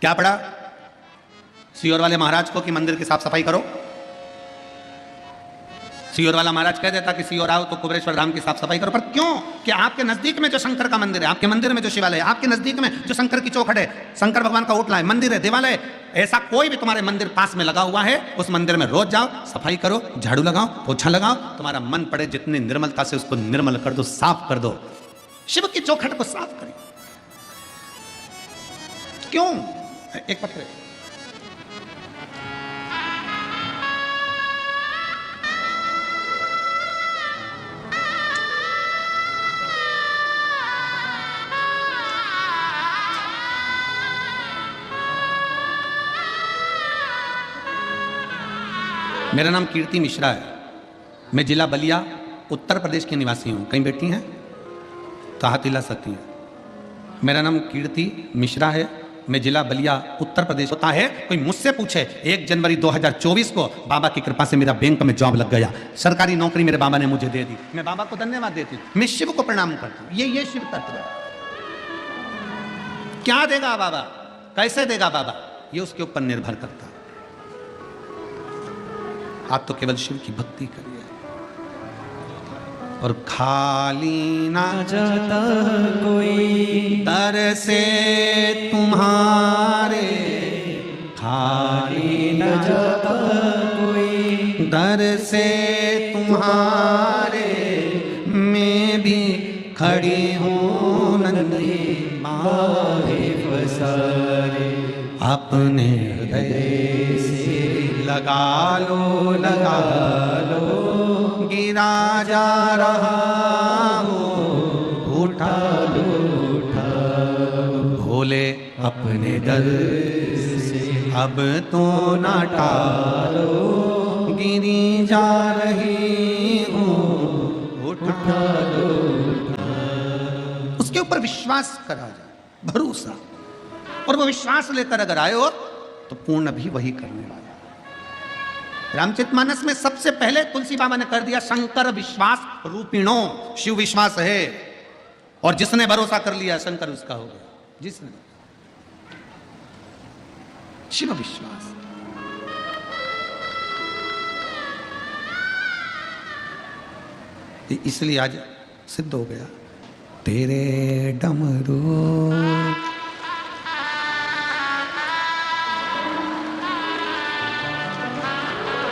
Speaker 1: क्या पड़ा सीहोर वाले महाराज को कि मंदिर की साफ सफाई करो। सीहोर वाला महाराज कह देता कि सीहोर आओ तो कुबेरेश्वर धाम की साफ सफाई करो, पर क्यों कि आपके नजदीक में जो शंकर का मंदिर है, आपके मंदिर में जो शिवालय है, आपके नजदीक में जो शंकर की चौखट है, शंकर भगवान का ओटला है, मंदिर है, देवालय, ऐसा कोई भी तुम्हारे मंदिर पास में लगा हुआ है, उस मंदिर में रोज जाओ, सफाई करो, झाड़ू लगाओ, पोछा लगाओ, तुम्हारा मन पड़े जितनी निर्मलता से उसको निर्मल कर दो, साफ कर दो। शिव की चौखट को साफ करें। क्यों? एक पत्र मेरा नाम कीर्ति मिश्रा है, मैं जिला बलिया उत्तर प्रदेश की निवासी हूँ। कहीं बैठी हैं तो हाथ हिला सकती हैं। मेरा नाम कीर्ति मिश्रा है, मैं जिला बलिया उत्तर प्रदेश। होता है कोई मुझसे पूछे 1 जनवरी 2024 को बाबा की कृपा से मेरा बैंक में जॉब लग गया, सरकारी नौकरी मेरे बाबा ने मुझे दे दी, मैं बाबा को धन्यवाद देती हूँ, मैं शिव को प्रणाम करती हूँ। ये शिव तत्व है। क्या देगा बाबा, कैसे देगा बाबा, ये उसके ऊपर निर्भर करता है। आप तो केवल शिव की भक्ति करिए और खाली ना
Speaker 2: जाता कोई
Speaker 1: दर से तुम्हारे,
Speaker 2: खाली न जाता कोई
Speaker 1: दर से तुम्हारे, मैं भी खड़ी हूँ नंदी
Speaker 2: माहे पसारे।
Speaker 1: अपने हृदय से लगा लो गिरा जा रहा हो, उठा लो भोले अपने दर से अब तो ना टालो, गिरी जा रही हूँ, उठा लो। उसके ऊपर विश्वास करा जाए, भरोसा, और वो विश्वास लेकर अगर आए हो तो पूर्ण भी वही करने वाला। रामचरितमानस में सबसे पहले तुलसी बाबा ने कर दिया शंकर विश्वास रूपिणो, शिव विश्वास है और जिसने भरोसा कर लिया शंकर उसका हो गया, जिसने शिव विश्वास। इसलिए आज सिद्ध हो गया। तेरे डमरू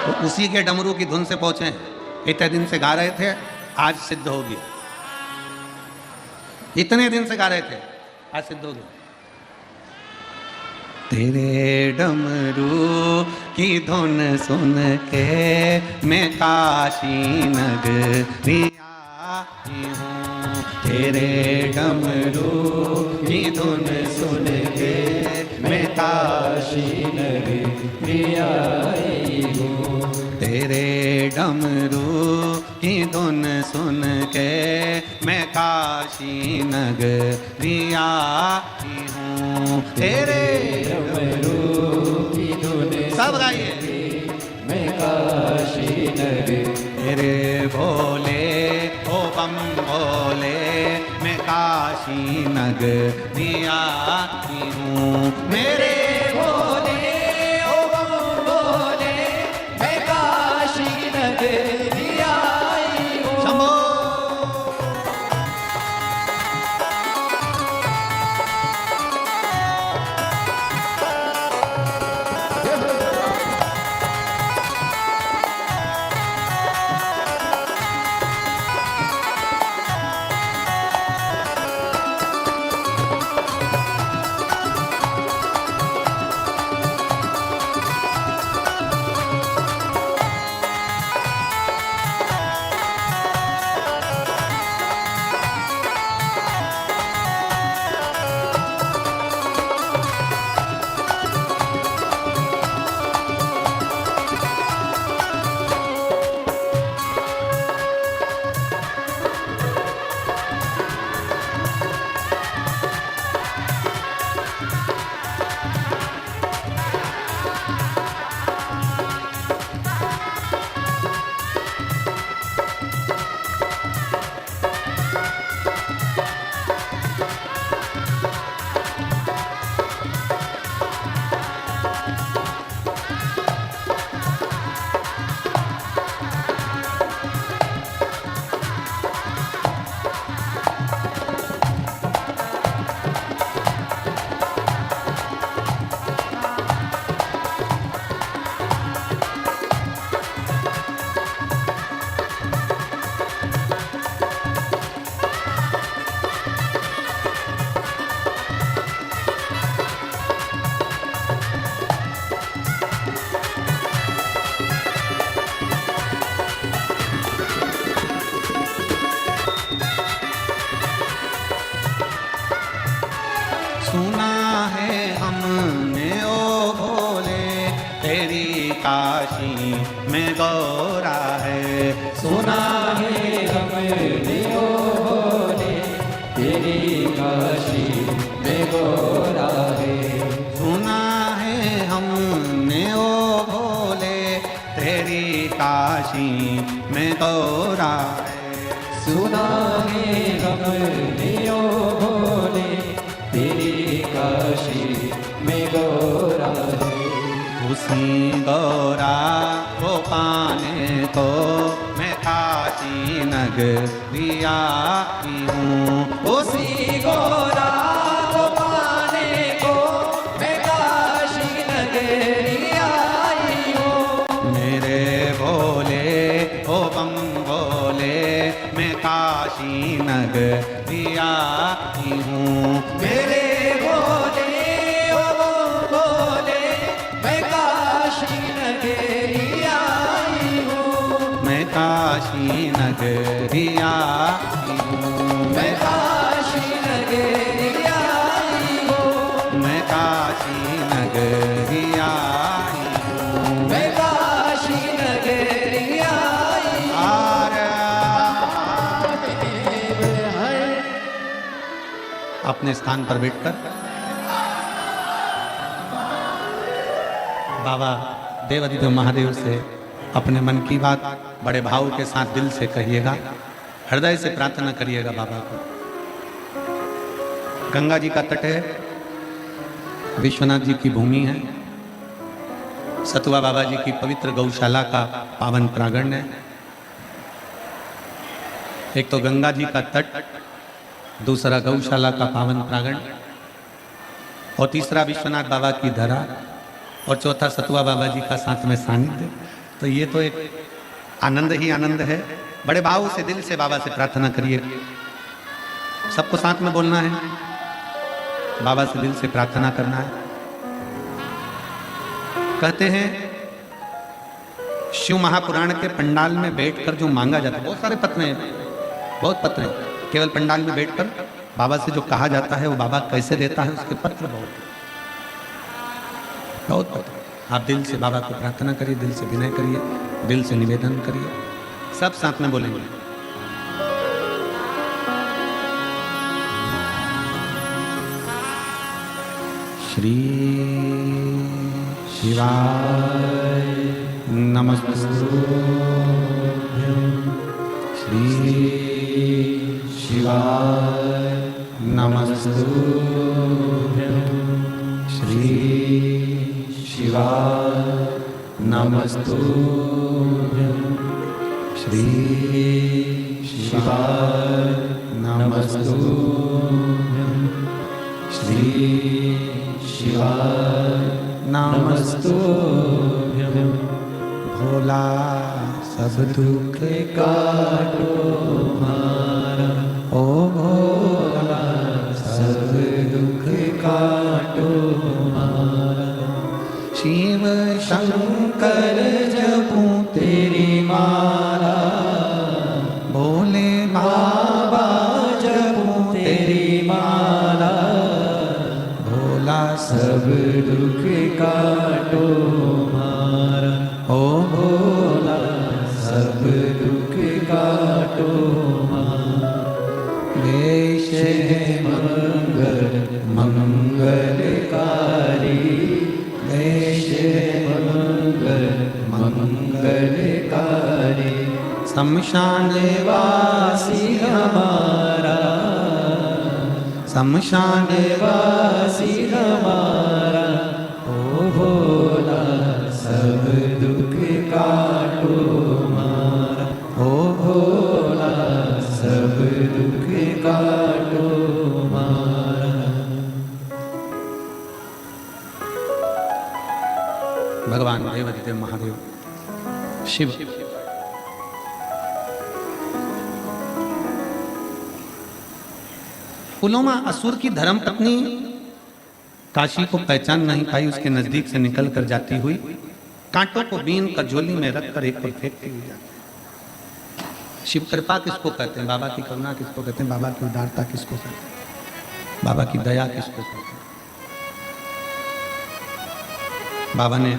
Speaker 1: तो उसी के डमरू की धुन से पहुंचे, इतने दिन से गा रहे थे, आज सिद्ध हो गया। इतने दिन से गा रहे थे, आज सिद्ध हो गया। तेरे डमरू की धुन सुन के मैं काशी नगरिया हूँ। तेरे डमरू की धुन सुन के मैं काशी नगरिया हूँ। तेरे डमरू की धुन सुन के मैं काशी नगरिया हूँ। तेरे
Speaker 2: डमरू की धुन
Speaker 1: सब गाइए।
Speaker 2: मैं काशी नगरी।
Speaker 1: तेरे भोले ओ बम भोले मैं काशी नगरिया हूँ। मेरे
Speaker 2: भोले ओ बम भोले मैं काशी नगरी आई हूँ।
Speaker 1: शंभो सुना है हमने ओ भोले तेरी काशी में गौरा है।
Speaker 2: सुना है हमने ओ भोले तेरी काशी में गौरा है।
Speaker 1: सुना है हमने ओ भोले तेरी काशी में गौरा है।
Speaker 2: सुना है हमने ओ भोले तेरी काशी में गौरा है।
Speaker 1: उसी गौरा को पाने को मैं काशी नगरिया हूँ।
Speaker 2: उसी गौरा को पाने को मैं काशी नगरी आई हूँ।
Speaker 1: मेरे भोले ओ बम भोले मैं काशी नगरिया हूँ।
Speaker 2: मेरे भोले ओ भोले मैं काशी नगरी आई हूँ।
Speaker 1: मैं काशी नगरिया हूँ।
Speaker 2: मैं काशी नगरी आई हूँ।
Speaker 1: मैं काशी नगरिया हूँ।
Speaker 2: मैं काशी नगरी आई
Speaker 1: अपने स्थान पर बैठकर बाबा देवाधिदेव महादेव से अपने मन की बात बड़े भाव के साथ दिल से कहिएगा, हृदय से प्रार्थना करिएगा बाबा को। गंगा जी का तट है, विश्वनाथ जी की भूमि है, सतुआ बाबा जी की पवित्र गौशाला का पावन प्रांगण है। एक तो गंगा जी का तट, दूसरा गौशाला का पावन प्रांगण, और तीसरा विश्वनाथ बाबा की धरा, और चौथा सतुआ बाबा जी का साथ में सानिध्य। तो ये तो एक आनंद ही आनंद है। बड़े भाव से दिल से बाबा से प्रार्थना करिए, सबको साथ में बोलना है, बाबा से दिल से प्रार्थना करना है। कहते हैं शिव महापुराण के पंडाल में बैठकर जो मांगा जाता है, बहुत सारे पत्र हैं, बहुत पत्र हैं, केवल पंडाल में बैठकर बाबा से जो कहा जाता है वो बाबा कैसे देता है उसके पत्र बहुत पत्र। आप दिल से बाबा को प्रार्थना करिए, दिल से विनय करिए, दिल से निवेदन करिए, सब साथ में बोलेंगे। श्री शिवाय नमस्तुभ्यं, श्री शिवाय नमस्तुभ्यं, श्री शिवाय नमस्तुभ्यं, श्री शिवाय नमस्तुभ्यं, श्री शिवाय नमस्तुभ्यं। भोला सब दुख काटो हमारा, ओ भोला सब दुख काटो हमारा। शिव शंकर जपूं तेरी माला, भोले बाबा जपूं तेरी माला। भोला सब दुख काटो हमारा, ओ भोला सब दुख काटो हमारा। देश है मंगल मंगलकारी, देश है मंगल मंगलकारी। शमशान वासी हमारा, शमशान वासी हमारा। ओ भोला सब दुख काटो हमारा, ओ भोला सब दुख काटो हमारा। भगवान देवादिदेव महादेव शिव पुलोमा असुर की धर्मपत्नी काशी को पहचान नहीं पाई, उसके नजदीक से निकल कर जाती हुई कांटों को बीन कर झोली में रखकर एक पर फेंकती हुई जाती। शिव कृपा किसको कहते हैं, बाबा की करुणा किसको कहते हैं, बाबा की उदारता किसको कहते हैं, बाबा की दया किसको कहते हैं। बाबा ने,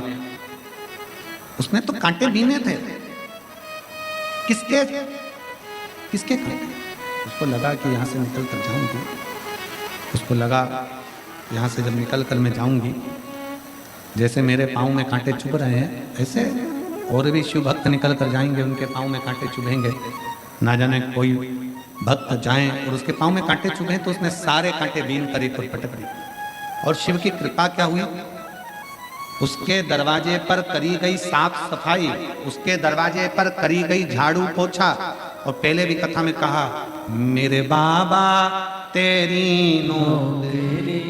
Speaker 1: उसने तो कांटे बीने थे, किसके किसके कांटे। उसको लगा कि यहाँ से निकल कर जाऊंगी, उसको लगा यहाँ से जब निकल कर मैं जाऊंगी, जैसे मेरे पाँव में कांटे चुभ रहे हैं ऐसे और भी शिव भक्त निकल कर जाएंगे, उनके पाँव में कांटे चुभेंगे। ना जाने कोई भक्त जाए और उसके पाँव में कांटे चुभे, तो उसने सारे कांटे बीन कर एक और पटक दिए। और शिव की कृपा क्या हुई, उसके दरवाजे पर करी गई साफ सफाई, उसके दरवाजे पर करी गई झाड़ू पोछा। और पहले भी कथा में कहा, मेरे बाबा तेरी नौकरी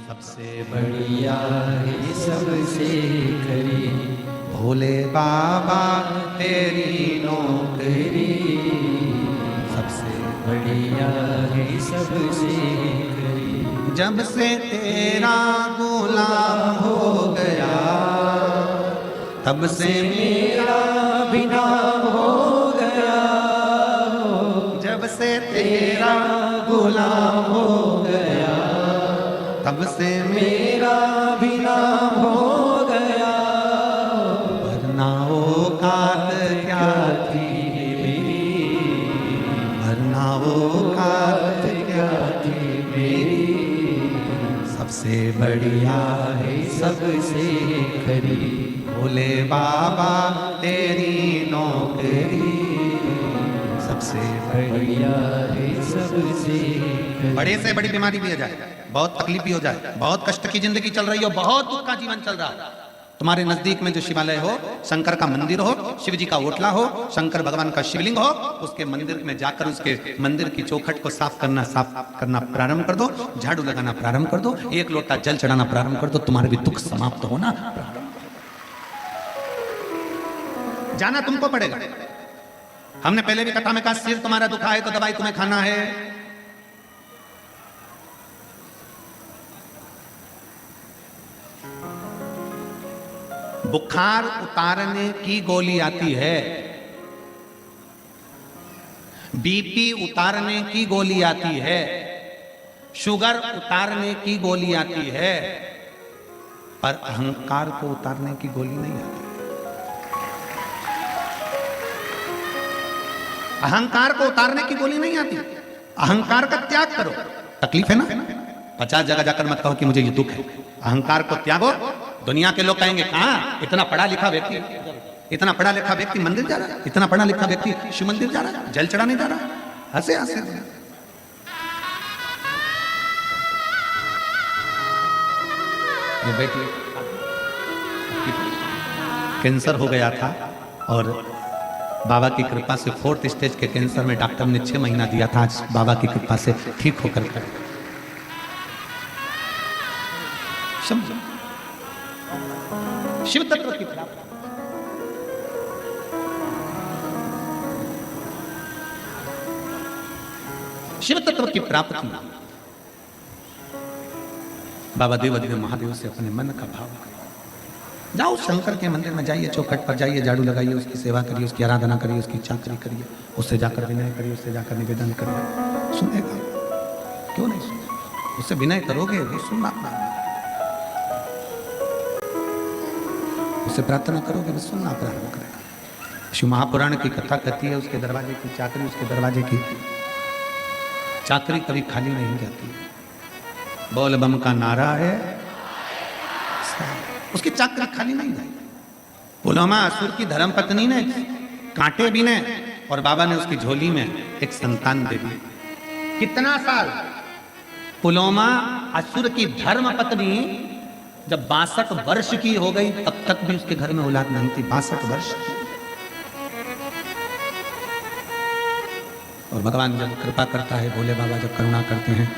Speaker 1: सबसे बढ़िया है सबसे खरी। भोले बाबा तेरी नौकरी सबसे बढ़िया है सबसे खरी। जब से तेरा गुलाम हो गया, तब से मेरा भी नाम हो गया। जब से तेरा गुलाम हो गया, तब से मेरा भी नाम हो गया। वरना औकात क्या थी मेरी, वरना औकात क्या थी मेरी। सबसे बढ़िया है सबसे
Speaker 2: खरी।
Speaker 1: भोले बाबा तेरी नौकरी सबसे
Speaker 2: बढ़िया है सबसे खरी।
Speaker 1: बड़े से बड़ी बीमारी भी हो जाए, बहुत तकलीफ भी हो जाए, बहुत कष्ट की जिंदगी चल रही हो, बहुत दुख का जीवन चल रहा है, तुम्हारे नजदीक में जो शिवालय हो, शंकर का मंदिर हो, शिव जी का ओटला हो, शंकर भगवान का शिवलिंग हो, उसके मंदिर में जाकर उसके मंदिर की चौखट को साफ करना प्रारंभ कर दो, झाड़ू लगाना प्रारंभ कर दो, एक लोटा जल चढ़ाना प्रारंभ कर दो, तुम्हारे भी दुख समाप्त होना प्रारंभ। जाना तुमको पड़ेगा। हमने पहले भी कथा में कहा, सिर तुम्हारा दुखा है तो दवाई तुम्हें खाना है। बुखार उतारने की गोली आती है, बीपी उतारने की गोली आती है, शुगर उतारने की गोली आती है, पर अहंकार को उतारने की गोली नहीं आती। अहंकार को उतारने की गोली नहीं आती। अहंकार का त्याग करो। तकलीफ है ना, 50 जगह जाकर मत कहो कि मुझे ये दुख है। अहंकार को त्यागो। दुनिया के लोग कहेंगे, कहां इतना पढ़ा लिखा व्यक्ति, इतना पढ़ा लिखा व्यक्ति मंदिर जा रहा है, इतना पढ़ा लिखा व्यक्ति शिव मंदिर जा रहा है, जल चढ़ाने जा रहा है। हंसे हंसे ये बेटी कैंसर हो गया था और बाबा की कृपा से 4th स्टेज के कैंसर में डॉक्टर ने 6 महीना दिया था। आज बाबा की कृपा से ठीक होकर कर शिव तत्व की प्राप्ति। शिव तत्व की प्राप्ति बाबा देवाधिदेव महादेव से अपने मन का भाव करिए। जाओ शंकर के मंदिर में जाइए, चौखट पर जाइए, झाड़ू लगाइए, उसकी सेवा करिए, उसकी आराधना करिए, उसकी चाकरी करिए, उससे जाकर विनय करिए, उससे जाकर निवेदन करिए। सुनेगा क्यों नहीं सुनेगा? उससे विनय करोगे वो सुनना प्रारंभ, उससे प्रार्थना करोगे वो सुनना प्रारंभ करेगा। शिव महापुराण की कथा कहती है, उसके दरवाजे की चाकरी, उसके दरवाजे की चाकरी कभी खाली नहीं जाती। बोल बम का नारा है, उसकी चाकरी खाली नहीं जाएगी। पुलवामा असुर की धर्मपत्नी ने कांटे बीने और बाबा ने उसकी झोली में एक संतान दे दी। कितना साल? पुलवामा असुर की धर्मपत्नी जब 62 वर्ष की हो गई तब तक भी उसके घर में औलाद नहीं थी। 62 वर्ष की। और भगवान जब कृपा करता है, भोले बाबा जब करुणा करते हैं,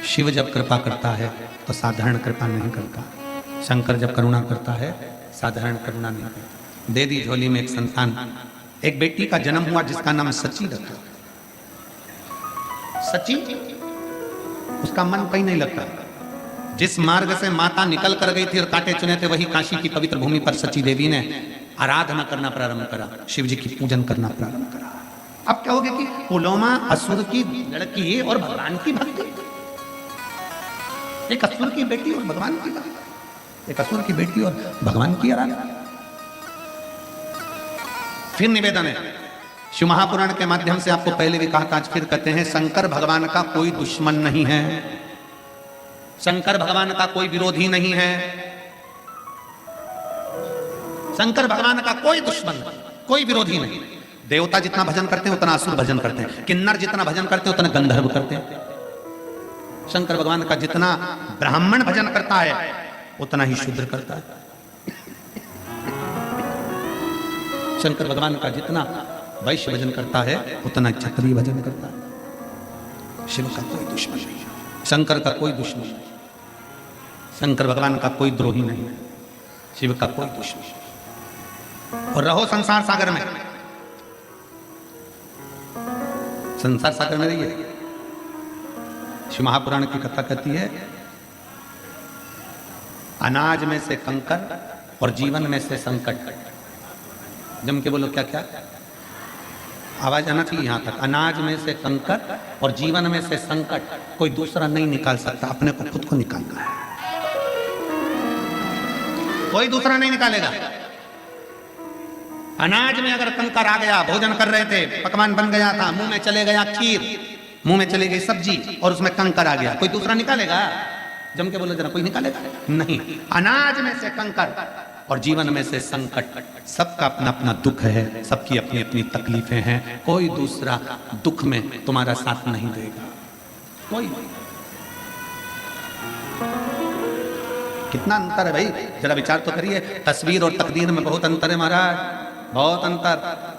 Speaker 1: शिव जब कृपा करता है तो साधारण कृपा नहीं करता। शंकर जब करुणा करता है साधारण करुणा नहीं करता। दे दी झोली में एक संतान, एक बेटी का जन्म हुआ जिसका नाम सची रखा। सची, उसका मन कहीं नहीं लगता। जिस मार्ग से माता निकल कर गई थी और कांटे चुने थे, वही काशी की पवित्र भूमि पर सची देवी ने आराधना करना प्रारंभ करा, शिव जी की पूजन करना प्रारंभ करा। अब क्या हो गया कि पुलवामा असुर की लड़की और भगवान की भक्ति, एक असुर की बेटी और भगवान की भक्ति, एक असुर की बेटी और भगवान की आराधना। फिर निवेदन है, शिव महापुराण के माध्यम से आपको पहले भी कहा, आज फिर कहते हैं, शंकर भगवान का कोई दुश्मन नहीं है, शंकर भगवान का कोई विरोधी नहीं है, शंकर भगवान का कोई दुश्मन नहीं, कोई विरोधी नहीं। देवता जितना भजन करते हैं उतना असुर भजन करते हैं, किन्नर जितना भजन करते हैं उतना गंधर्व करते हैं। शंकर भगवान का जितना ब्राह्मण भजन करता है उतना ही शूद्र करता है। शंकर भगवान का जितना वैश्य भजन करता है उतना क्षत्रिय भजन करता है। शिव का कोई दुश्मन नहीं है, शंकर का कोई दुश्मन नहीं, शंकर भगवान का कोई द्रोही नहीं है, शिव का कोई दुश्मन। और रहो संसार सागर में, संसार सागर में रहिए। शिव महापुराण की कथा कहती है, अनाज में से कंकर और जीवन में से संकट। जम के बोलो क्या क्या? आवाज आना चाहिए यहां तक। अनाज में से कंकर और जीवन में से संकट कोई दूसरा नहीं निकाल सकता, अपने को खुद को निकालना है। कोई दूसरा नहीं निकालेगा। अनाज में अगर कंकर आ गया, भोजन कर रहे थे, पकवान बन गया था, मुंह में चले गया खीर, मुंह में चली गई सब्जी और उसमें कंकर आ गया, कोई दूसरा निकालेगा? जम के बोलो जरा, कोई निकालेगा नहीं। अनाज में से कंकर और जीवन में से संकट। सबका अपना अपना दुख है, सबकी अपनी अपनी तकलीफें हैं। कोई दूसरा दुख में तुम्हारा साथ नहीं देगा, कोई। कितना अंतर है भाई, जरा विचार तो करिए। तस्वीर और तकदीर में बहुत अंतर है महाराज, बहुत अंतर।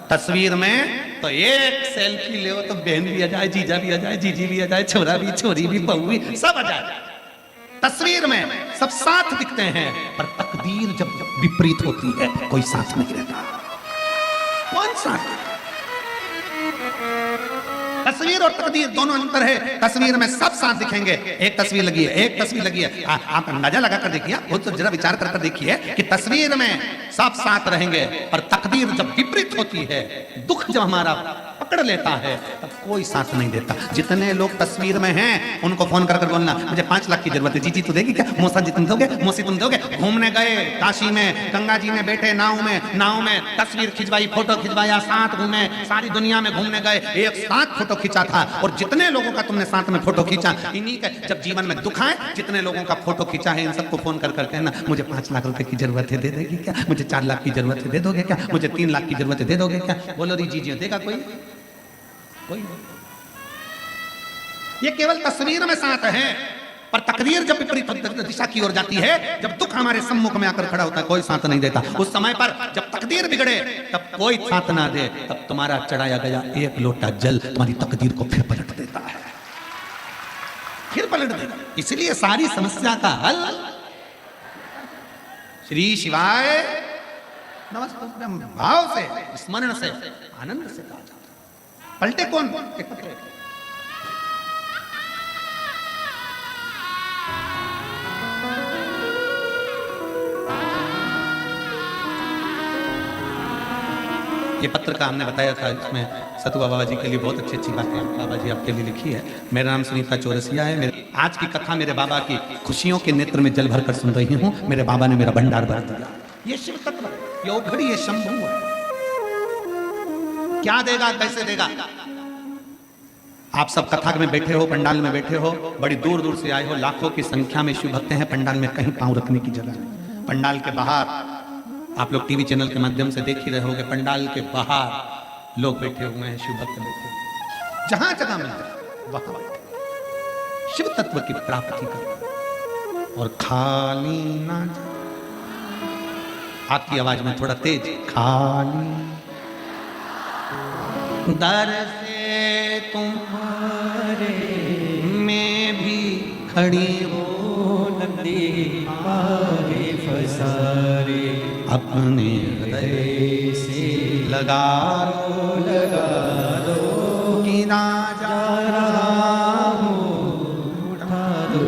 Speaker 1: तस्वीर में तो एक सेल्फी ले तो बहन भी आ जाए, जीजा भी आ जाए, जीजी भी आ जाए, छोरा भी, छोरी भी, बहू भी, सब आ जाए। तस्वीर में सब साथ दिखते हैं, पर तकदीर जब विपरीत होती है कोई साथ नहीं रहता। कौन साथ? तस्वीर और तकदीर दोनों अंतर है। तस्वीर में सब साथ दिखेंगे, एक तस्वीर लगी है, एक तस्वीर लगी है। आप अंदाजा लगा कर देखिए, वो तो जरा विचार कर देखिए कि तस्वीर में सब साथ रहेंगे, पर तकदीर जब विपरीत होती है, दुख जब हमारा पकड़ लेता है, तब कोई साथ नहीं देता। जितने लोग तस्वीर में हैं उनको फोन कर कर बोलना, मुझे 5 लाख की जरूरत है, जीजी तू देगी क्या, मौसा जी तुम दोगे, मौसी तुम दोगे। घूमने गए काशी में, गंगा जी में बैठे नाव में तस्वीर खिंचवाई, फोटो खिंचवाया, साथ घूमे, सारी दुनिया में घूमने गए, एक साथ फोटो खींचा था। और जितने लोगों का तुमने साथ में फोटो खींचा, इन्हीं का जब जीवन में दुख आए, जितने लोगों का फोटो खींचा है, इन सबको फोन कर करके ना, मुझे 5 लाख रुपए की जरूरत है, दे देगी क्या, मुझे 4 लाख की जरूरत है, दे दोगे क्या, मुझे 3 लाख की जरूरत है, दे दोगे क्या। बोलो री जीजी, देगा कोई? कोई नहीं। ये केवल तस्वीर में साथ है, पर तकदीर जब विपरीत दिशा की ओर जाती है, जब दुख हमारे सम्मुख में आकर खड़ा होता है, कोई साथ नहीं देता। उस समय पर जब तकदीर बिगड़े, तब कोई साथ ना दे, तब तुम्हारा चढ़ाया गया एक लोटा जल तुम्हारी तकदीर को फिर पलट देता है, फिर पलट देगा। इसलिए सारी समस्या का हल श्री शिवाय नमस्ते भाव से, स्मरण से, आनंद से कहा जाता है। पलटे कौन? एक पत्र। ये पत्र का हमने बताया था, इसमें सतुआ बाबा जी के लिए बहुत अच्छी अच्छी बातें बाबा जी आपके लिए लिखी है। मेरा नाम सुनीता चौरसिया है। आज की कथा मेरे बाबा की खुशियों के नेत्र में जल भर कर सुन रही हूँ। मेरे बाबा ने मेरा भंडार भर दिया। ये शिव तत्व है, ये औघड़ी, ये शंभु है। क्या देगा, कैसे देगा? आप सब कथा में बैठे हो, पंडाल में बैठे हो, बड़ी दूर दूर से आए हो, लाखों की संख्या में शिव भक्त हैं। पंडाल में कहीं पांव रखने की जगह नहीं। पंडाल के बाहर आप लोग टीवी चैनल के माध्यम से देख ही रहे होगे, पंडाल के बाहर लोग बैठे हुए हैं, शिव भक्त बैठे हुए, जहां जगह मिल जाए वहां बैठे शिव तत्व की प्राप्ति कर। और खाली ना जाए, आपकी आवाज में थोड़ा तेज, खाली दर से तुम्हारे में भी खड़ी हो,
Speaker 2: नंदी पारे फसारे,
Speaker 1: अपने हृदय से लगा दो कि ना जा रहा हूँ,
Speaker 2: उठा दो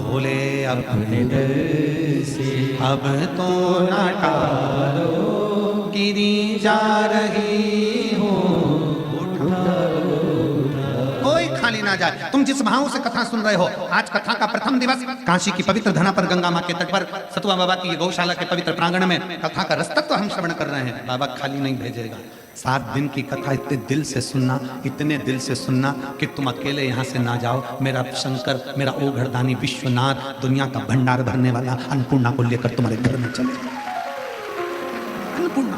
Speaker 1: भोले अपने
Speaker 2: दर से,
Speaker 1: अब तो ना टालो, गिरी जा रही हो, कोई खाली ना जाए। तुम जिस भाव से कथा सुन रहे हो, आज कथा का प्रथम दिवस काशी की पवित्र धना पर, गंगा मां के तट पर, सतुआ बाबा की गौशाला के पवित्र प्रांगण में कथा का रसतत्व हम श्रवण कर रहे हैं। बाबा खाली नहीं भेजेगा। 7 दिन की कथा इतने दिल से सुनना, इतने दिल से सुनना कि तुम अकेले यहाँ से ना जाओ। मेरा शंकर, मेरा ओघड़दानी विश्वनाथ, दुनिया का भंडार भरने वाला अन्नपूर्णा को लेकर तुम्हारे घर में चले। अन्नपूर्णा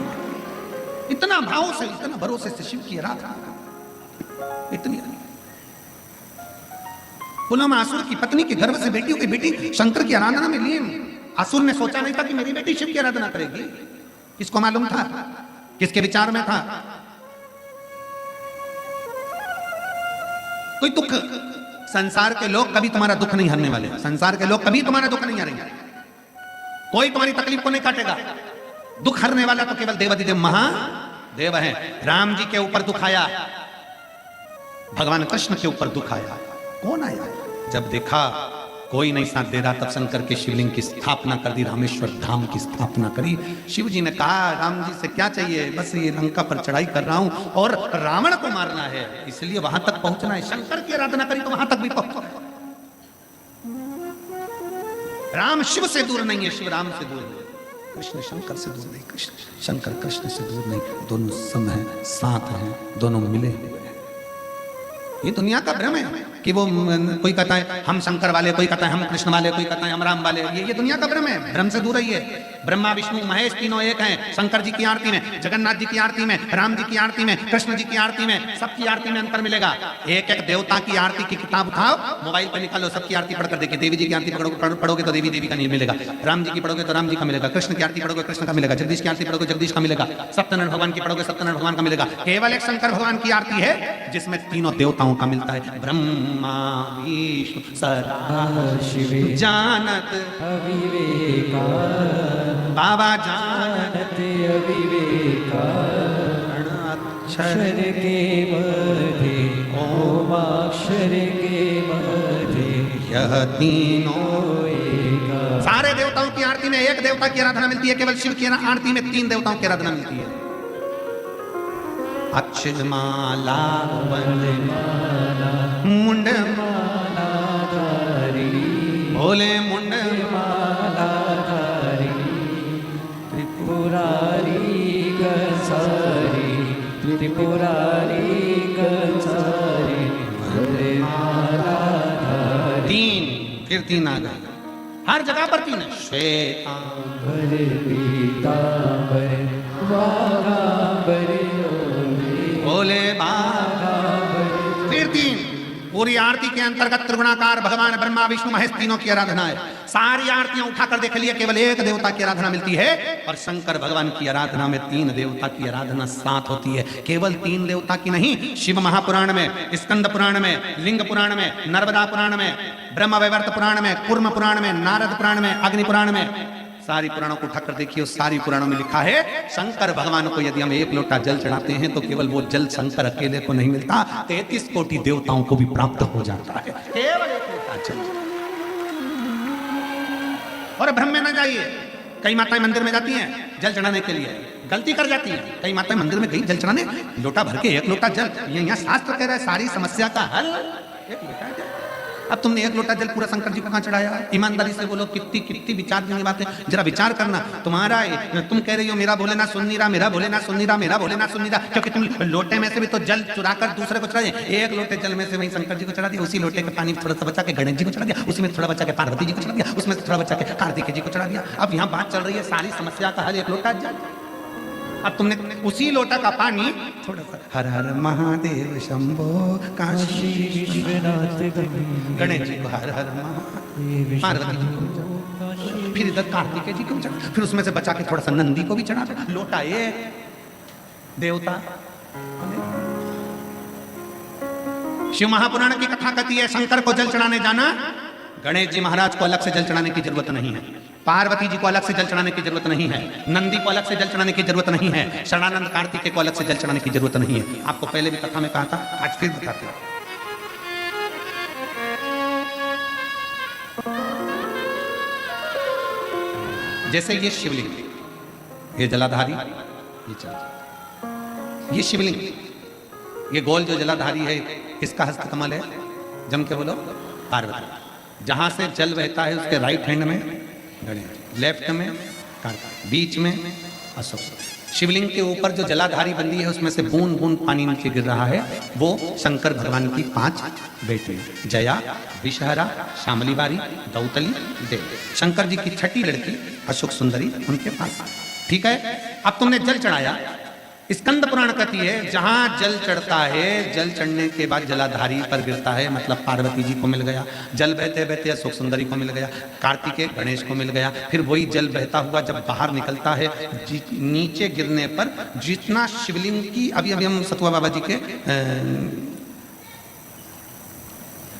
Speaker 1: इतना भाव से, इतना भरोसे से शिव की आराधना, इतनी। पुलम असुर की पत्नी के गर्भ से बेटी की बेटी शंकर की आराधना में लीन। असुर ने सोचा नहीं था कि मेरी बेटी शिव की आराधना करेगी। किसको मालूम था? किसके विचार में था? कोई दुख, संसार के लोग कभी तुम्हारा दुख नहीं हरने वाले। संसार के लोग कभी तुम्हारा दुख नहीं हरेंगे। कोई तुम्हारी तकलीफ को नहीं काटेगा। दुख हरने वाला तो केवल देवाधिदेव महादेव है। राम जी के ऊपर दुख आया, भगवान कृष्ण के ऊपर दुख आया। कौन आया? जब देखा कोई नहीं साथ दे रहा, तब शंकर के शिवलिंग की स्थापना कर दी, रामेश्वर धाम की स्थापना करी। शिव जी ने कहा, राम जी से क्या चाहिए? बस ये लंका पर चढ़ाई कर रहा हूं और रावण को मारना है, इसलिए वहां तक पहुंचना है। शंकर की आराधना करी तो वहां तक भी पहुंचा। राम शिव से दूर नहीं है, शिव राम से दूर नहीं, कृष्ण शंकर से दूर नहीं, कृष्ण शंकर कृष्ण से दूर नहीं। दोनों सम हैं, साथ हैं, दोनों मिले हुए हैं। ये दुनिया का भ्रम है कि वो कोई कहता है हम शंकर वाले, कोई कहता है हम कृष्ण वाले, कोई कहता है हम राम वाले। ये दुनिया का भ्रम है, भ्रम से दूर रहिए। ब्रह्मा विष्णु महेश तीनों एक हैं। शंकर जी की आरती में, जगन्नाथ जी की आरती में, राम जी की आरती में, कृष्ण जी की आरती में, सबकी आरती में अंतर मिलेगा। एक एक देवता की आरती की किताब उठाओ, मोबाइल पे निकालो, सबकी आरती पढ़कर देखिए। देवी जी की आरती पढ़ोगे तो देवी का नहीं मिलेगा, राम जी की पढ़ोगे तो राम जी का मिलेगा, कृष्ण की आरती पढ़ोगे कृष्ण का मिलेगा, जगदीश की आरती पढ़ोगे जगदीश का मिलेगा, सत्यनारायण भगवान की पढ़ोगे सत्यनारायण भगवान का मिलेगा। केवल एक शंकर भगवान की आरती है जिसमें तीनों देवताओं का मिलता है। ब्रह्मा विष्णु सदा जानत
Speaker 2: अविवेका
Speaker 1: बाबा जानत
Speaker 2: अविवेका अक्षर के मध्य ओमाक्षर के मध्य
Speaker 1: यह तीनों
Speaker 2: एका।
Speaker 1: सारे देवताओं की आरती में एक देवता की आराधना मिलती है, केवल शिव की आरती में तीन देवताओं की आराधना मिलती है। अक्षर माला मुंड भोले मुंड
Speaker 2: मालाधारी त्रिपुरारी गसारी त्रिपुरारी गसारी भोले मालाधारी।
Speaker 1: तीन, फिर तीन आ गए, हर जगह पर तीन है।
Speaker 2: श्वेतांबर पीतांबर वागांबर
Speaker 1: भोले बाबा, फिर तीन। पूरी आरती के अंतर्गत त्रिगुणाकार भगवान ब्रह्मा विष्णु महेश तीनों की आराधना है। सारी आरतियां उठाकर देख लिए, केवल एक देवता की आराधना मिलती है। और शंकर भगवान की आराधना में तीन देवता की आराधना साथ होती है। केवल तीन देवता की नहीं, शिव महापुराण में, स्कंद पुराण में, लिंग पुराण में, नर्मदा पुराण में, ब्रह्म वैवर्त पुराण में, कूर्म पुराण में, नारद पुराण में, अग्नि पुराण में, सारी पुराणों को उठाकर देखिए, सारी पुराणों में लिखा है शंकर भगवान को यदि हम एक लोटा जल चढ़ाते हैं तो केवल वो जल शंकर अकेले को नहीं मिलता, 33 कोटि देवताओं को भी प्राप्त हो जाता है। केवल एक लोटा जल। और भ्रम में न जाइए। कई माताएं मंदिर में जाती हैं जल चढ़ाने के लिए, गलती कर जाती हैं। कई माताएं मंदिर में गई जल चढ़ाने, लोटा भर के एक लोटा जल, ये यहाँ शास्त्र कह रहा है सारी समस्या का हल एक लोटा जल। अब तुमने एक लोटा जल पूरा शंकर जी को कहाँ चढ़ाया? ईमानदारी से बोलो, कितनी कितनी विचार की बात है, जरा विचार करना। तुम्हारा तुम कह रही हो मेरा भोलेनाथ सुन नहीं रहा, मेरा भोलेनाथ सुन नहीं रहा, मेरा भोलेनाथ सुन नहीं रहा, क्योंकि तुम लोटे में से भी तो जल चुरा कर दूसरे को चढ़ा दिया। एक लोटे जल में से वही शंकर जी को चढ़ा दिया, उसी लोटे का पानी थोड़ा सा बचा के गणेश जी को चढ़ा दिया, उसी में थोड़ा बचा के पार्वती जी को चढ़ा दिया, उसमें थोड़ा बचा के कार्तिकेय जी को चढ़ा दिया। अब यहाँ बात चल रही है सारी समस्या का हल एक लोटा जल। अब तुमने उसी लोटा का पानी थोड़ा सा हर हर महादेव शंभो काशी
Speaker 2: विश्वनाथ
Speaker 1: गणेश जी को हर हर महादेव, पार्वती जी को, फिर इधर कार्तिकेय जी को चढ़ा, फिर उसमें से बचा के थोड़ा सा नंदी को भी चढ़ा दो। लोटा ये देवता। शिव महापुराण की कथा कहती है शंकर को जल चढ़ाने जाना, गणेश जी महाराज को अलग से जल चढ़ाने की जरूरत नहीं है, पार्वती जी को अलग से जल चढ़ाने की जरूरत नहीं है, नंदी को अलग से जल चढ़ाने की जरूरत नहीं है, शरणानंद कार्तिकेय को अलग से जल चढ़ाने की जरूरत नहीं है। आपको पहले भी कथा में कहा था, आज फिर बताते हैं। जैसे ये शिवलिंग, ये जलाधारी, ये चल, ये शिवलिंग, ये गोल जो जलाधारी है, इसका हस्त कमल है, जम के बोलो पार्वती। जहां से जल बहता है उसके राइट हैंड में गणेश, लेफ्ट में कार्तिक, बीच में अशोक। शिवलिंग के ऊपर जो जलाधारी बंदी है उसमें से बूंद बूंद पानी नीचे गिर रहा है, वो शंकर भगवान की 5 बेटे, जया, विषहरा, शामली बारी, दौतली, देव। शंकर जी की छठी लड़की अशोक सुंदरी उनके पास। ठीक है, अब तुमने जल चढ़ाया। स्कंद पुराण कहती है जहां जल चढ़ता है, जल चढ़ने के बाद जलाधारी पर गिरता है, मतलब पार्वती जी को मिल गया। जल बहते बहते अशोक सुंदरी को मिल गया, कार्तिकेय गणेश को मिल गया। फिर वही जल बहता हुआ जब बाहर निकलता है, नीचे गिरने पर जितना शिवलिंग की, अभी अभी हम सतुआ बाबा जी के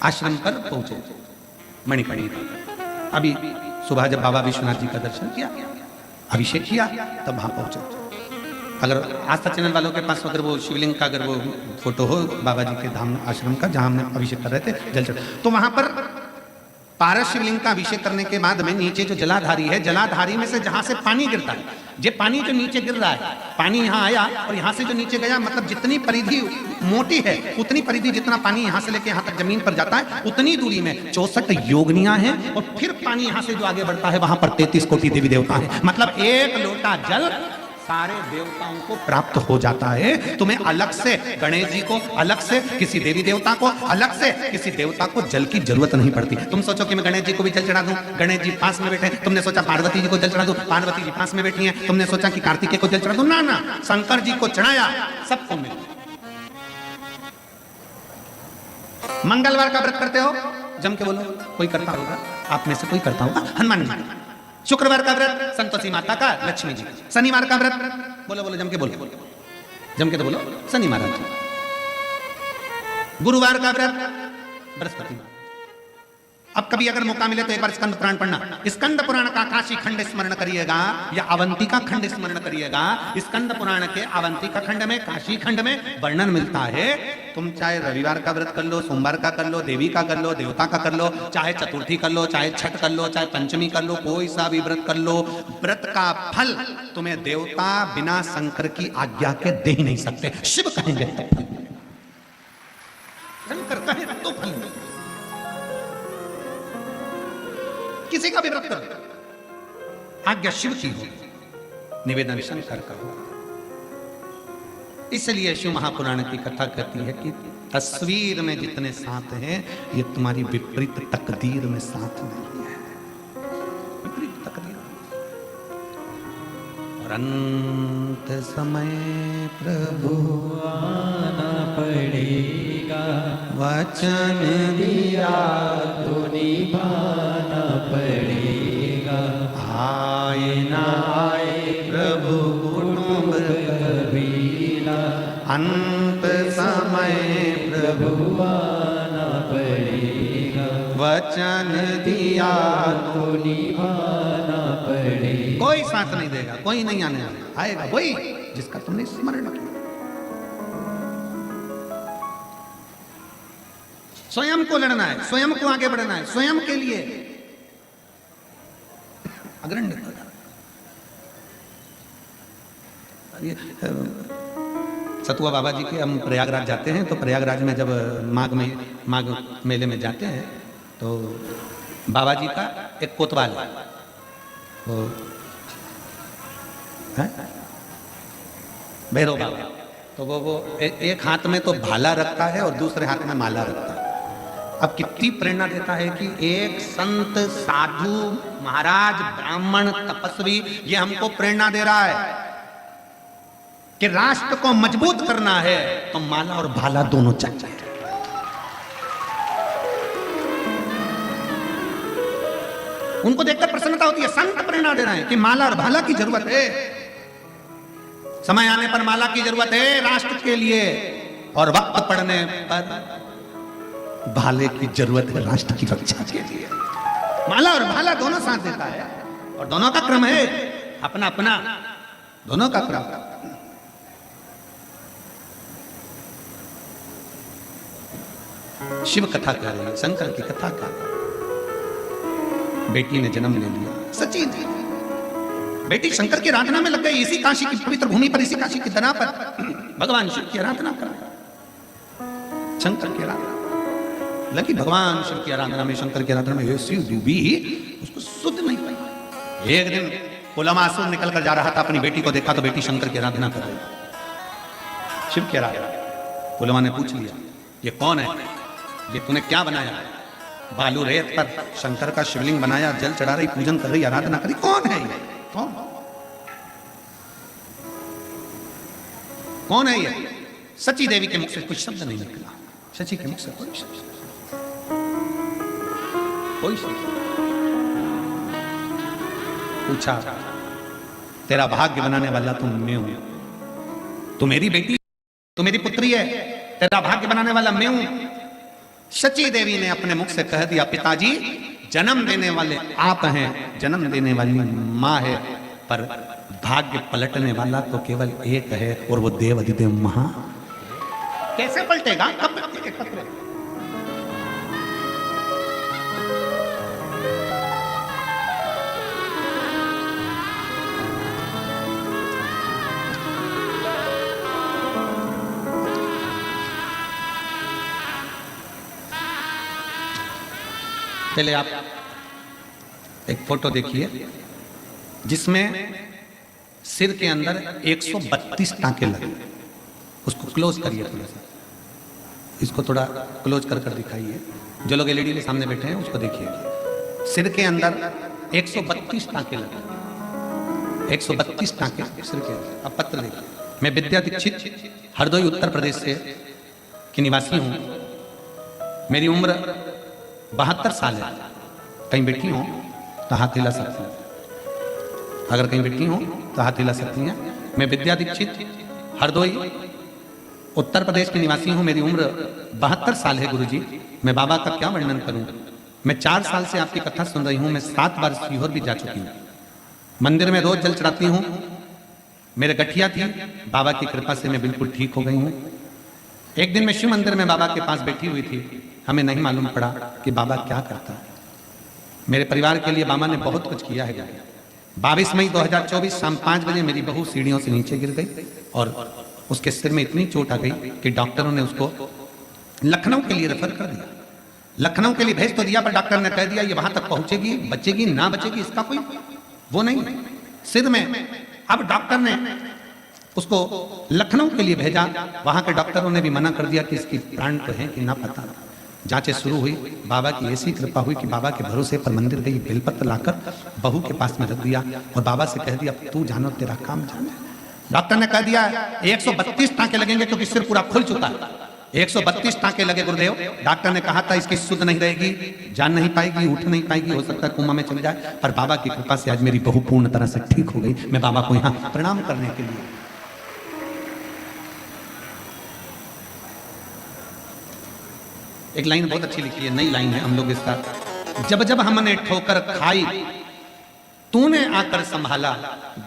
Speaker 1: आश्रम पर पहुंचे मणिकर्णी। अभी सुबह जब बाबा विश्वनाथ जी का दर्शन किया, अभिषेक किया, तब वहां पहुंचे। अगर आस्था चैनल वालों के पास अगर वो शिवलिंग का अगर वो फोटो हो बाबा जी के धाम आश्रम का जहां हमने अभिषेक कर रहे थे जल चढ़, तो वहां पर पारस शिवलिंग का अभिषेक करने के बाद में नीचे जो जलाधारी है, जलाधारी में से जहां से पानी गिरता है, ये पानी जो नीचे गिर रहा है, पानी यहाँ आया और यहाँ से जो नीचे गया, मतलब जितनी परिधि मोटी है उतनी परिधि, जितना पानी यहाँ से लेके यहाँ तक जमीन पर जाता है उतनी दूरी में 64 योगिनियां हैं, और फिर पानी यहाँ से जो आगे बढ़ता है वहां पर 33 कोटि देवी देवता हैं। मतलब एक लोटा जल सारे देवताओं को प्राप्त हो जाता है। तुम्हें अलग से गणेश जी को, अलग से किसी देवी देवता को, अलग से किसी देवता को जल की जरूरत नहीं पड़ती। तुम सोचो कि मैं गणेश जी को भी जल चढ़ा दूं, गणेश जी पास में बैठे, तुमने सोचा पार्वती जी को जल चढ़ा दूं, पार्वती जी पास में बैठी हैं, तुमने सोचा कि कार्तिकेय को जल चढ़ा दूं, ना ना, शंकर जी को चढ़ाया, सबको मिला। मंगलवार का व्रत करते हो, जम के बोलो, कोई करता होगा, आप में से कोई करता होगा, हनुमान जी। शुक्रवार का व्रत संतोषी माता का, लक्ष्मी जी। शनिवार का व्रत, बोलो बोलो, जम के बोलो, जम के तो बोलो, शनि महाराज जी। गुरुवार का व्रत बृहस्पति। अब कभी अगर मौका मिले तो एक बार स्कंद पुराण पढ़ना। स्कंद पुराण का काशी खंड स्मरण करिएगा या अवंतिका खंड स्मरण करिएगा। स्कंद पुराण के अवंतिका खंड में, काशी खंड में वर्णन मिलता है। तुम चाहे रविवार का व्रत कर लो, सोमवार का कर लो, देवी का कर लो, देवता का कर लो, चाहे चतुर्थी कर लो, चाहे छठ कर लो, चाहे पंचमी कर लो, कोई सा भी व्रत कर लो, व्रत का फल तुम्हें देवता बिना शंकर की आज्ञा के दे ही नहीं सकते। शिव कहेंगे तो फल, शंकर कहे तो फल नहीं। किसी का भी व्रत करो, आज्ञा शिव की हो, निवेदन शंकर का हो। इसलिए शिव महापुराण की कथा कहती है कि तस्वीर में जितने साथ हैं, ये तुम्हारी विपरीत तकदीर में साथ नहीं है। विपरीत तकदीर। और अंत समय प्रभु
Speaker 2: आना पड़ेगा,
Speaker 1: वचन
Speaker 2: दिया तो निभाना पड़ेगा।
Speaker 1: आए ना आए प्रभु कुटुंब
Speaker 2: कबीला,
Speaker 1: अंत समय प्रभु
Speaker 2: आना पड़ेगा,
Speaker 1: वचन दिया
Speaker 2: तो निभाना पड़ेगा।
Speaker 1: कोई साथ नहीं देगा, कोई नहीं आने वाला, आएगा वही जिसका तुमने स्मरण किया। स्वयं को लड़ना है, स्वयं को आगे बढ़ना है, स्वयं के लिए अग्रणी होना। सतुआ बाबा जी के हम प्रयागराज जाते हैं, तो प्रयागराज में जब माघ मेले में जाते हैं तो बाबा जी का एक कोतवाल है, वो भैरव बाबा, तो वो एक हाथ में तो भाला रखता है और दूसरे हाथ में माला रखता है। अब कितनी प्रेरणा देता है कि एक संत, साधु, महाराज, ब्राह्मण, तपस्वी ये हमको प्रेरणा दे रहा है कि राष्ट्र को मजबूत करना है तो माला और भाला दोनों चाहिए। उनको देखकर प्रसन्नता होती है। संत प्रेरणा दे रहे हैं कि माला और भाला की जरूरत है, समय आने पर माला की जरूरत है राष्ट्र के लिए, और वक्त पड़ने पर भाले की जरूरत है राष्ट्र की रक्षा के लिए। माला और भाला दोनों साथ देता है, और दोनों का क्रम है अपना अपना, दोनों का क्रम। शिव कथा कर रही है, शंकर की कथा कर रही है। बेटी ने जन्म ले लिया, सची थी बेटी शंकर की आराधना में लग गई। इसी काशी की पवित्र भूमि पर, इसी काशी की धरा पर भगवान शिव की आराधना कर रहे, शंकर की आराधना लगी। भगवान शिव की आराधना में, शंकर की आराधना में ऐसी डूबी उसको सुध नहीं पाई। एक दिन पुलमासुर निकल कर जा रहा था, अपनी बेटी को देखा तो बेटी शंकर की आराधना कर रही, शिव की आराधना। पुलमा ने पूछ लिया, ये कौन है, ये तूने क्या बनाया? बालू रेत पर शंकर का शिवलिंग बनाया, जल चढ़ा रही, पूजन कर रही, आराधना कर रही, कौन है ये? कौन है ये? सची देवी के मुख से कुछ शब्द नहीं निकला, सची के मुख से कोई शब्द, कोई शब्द। पूछा, तेरा भाग्य बनाने वाला तुम मैं हूं, तू मेरी बेटी, तू मेरी पुत्री है, तेरा भाग्य बनाने वाला मैं हूं। सची देवी ने अपने मुख से कह दिया, पिताजी जन्म देने वाले आप हैं, जन्म देने वाली माँ है, पर भाग्य पलटने वाला तो केवल एक है, और वो देव अधिदेव महा। कैसे पलटेगा? कब पलटेगा? पहले आप एक फोटो देखिए जिसमें सिर के अंदर 132 टांके लगे। उसको क्लोज करिए थोड़ा सा, इसको थोड़ा क्लोज कर कर दिखाइए। जो लोग एलईडी के सामने बैठे हैं उसको देखिएगा। सिर के अंदर 132 टांके लगे, 132 टांके सिर के अंदर। अब पत्र देखिए। मैं विद्या दीक्षित हरदोई उत्तर प्रदेश से की निवासी हूँ। मेरी उम्र 72 साल है। कहीं बैठी हूँ तो हाथ हिला सकती हैं, अगर कहीं बैठी हूँ तो हाथ हिला सकती हैं। मैं विद्या दीक्षित हरदोई उत्तर प्रदेश के निवासी हूँ। मेरी उम्र 72 साल है गुरुजी। मैं बाबा का क्या वर्णन करूँ। मैं 4 साल से आपकी कथा सुन रही हूँ। मैं 7 बार सीहोर भी जा चुकी हूँ। मंदिर में रोज जल चढ़ाती हूँ। मेरे गठिया थी, बाबा की कृपा से मैं बिल्कुल ठीक हो गई हूँ। एक दिन मैं शिव मंदिर में बाबा के पास बैठी हुई थी। हमें नहीं मालूम पड़ा कि बाबा क्या करता है। मेरे परिवार के लिए बाबा ने बहुत कुछ किया है। 22 मई 2024 शाम 5 बजे मेरी बहू सीढ़ियों से नीचे गिर गई और उसके सिर में इतनी चोट आ गई कि डॉक्टरों ने उसको लखनऊ के लिए रेफर कर दिया। लखनऊ के लिए भेज तो दिया, पर डॉक्टर ने कह दिया ये वहां तक पहुंचेगी, बचेगी ना बचेगी इसका कोई वो नहीं, सिर में। अब डॉक्टर ने उसको लखनऊ के लिए भेजा। वहां के डॉक्टरों ने भी मना कर दिया कि इसकी प्राण तो है कि ना पता। जांचें शुरू हुई। बाबा की ऐसी कृपा हुई कि बाबा के भरोसे पर मंदिर गई, बेलपत्र लाकर बहू के पास में रख दिया और बाबा से कह दिया तू जानो तेरा काम जाने। डॉक्टर ने कह दिया 132 टांके लगेंगे क्योंकि सिर पूरा खुल चुका है। 132 टांके लगे गुरुदेव। डॉक्टर ने कहा था इसकी शुद्ध नहीं रहेगी, जान नहीं पाएगी, उठ नहीं पाएगी, हो सकता है कोमा में चले जाए। पर बाबा की कृपा से आज मेरी बहू पूर्ण तरह से ठीक हो गई। मैं बाबा को यहाँ प्रणाम करने के लिए। एक लाइन बहुत अच्छी लिखी है, नई लाइन है हम लोग इसका। जब जब हमने ठोकर खाई तूने आकर संभाला,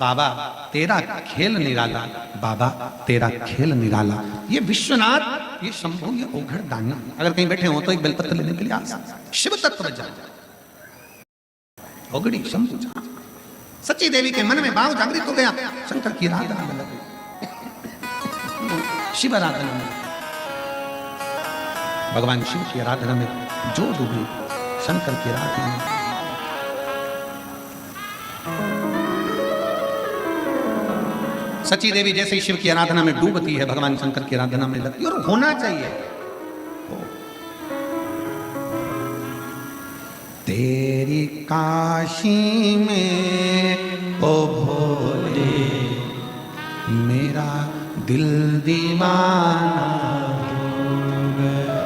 Speaker 1: बाबा तेरा खेल निराला, बाबा तेरा खेल निराला। ये विश्वनाथ, ये शंभु, ये ओघड़ दानी अगर कहीं बैठे हो तो एक बेलपत्र लेने के लिए आ सकते। शिव तत्व जान ओगड़ी शंभु जान। सच्ची देवी के मन में भाव जागृत हो गया। शंकर की आराधना में लगे, शिव आराधना में, भगवान शिव की आराधना में जो डूबी, शंकर की आराधना में। सची देवी जैसे ही शिव की आराधना में डूबती है, भगवान शंकर की आराधना में लगती है। और होना चाहिए। तेरी काशी में ओ भोले मेरा दिल दीवाना हो गया,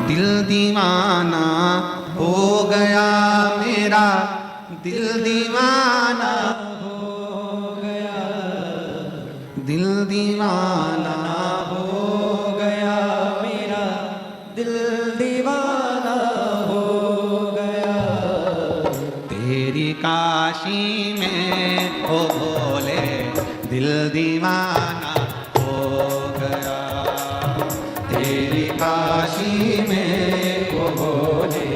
Speaker 1: दिल दीवाना हो गया, मेरा दिल दीवाना हो गया, दिल दीवाना हो गया, मेरा दिल दीवाना हो गया। तेरी काशी में ओ भोले दिल दीवाना हो गया, तेरी काशी में ओ भोले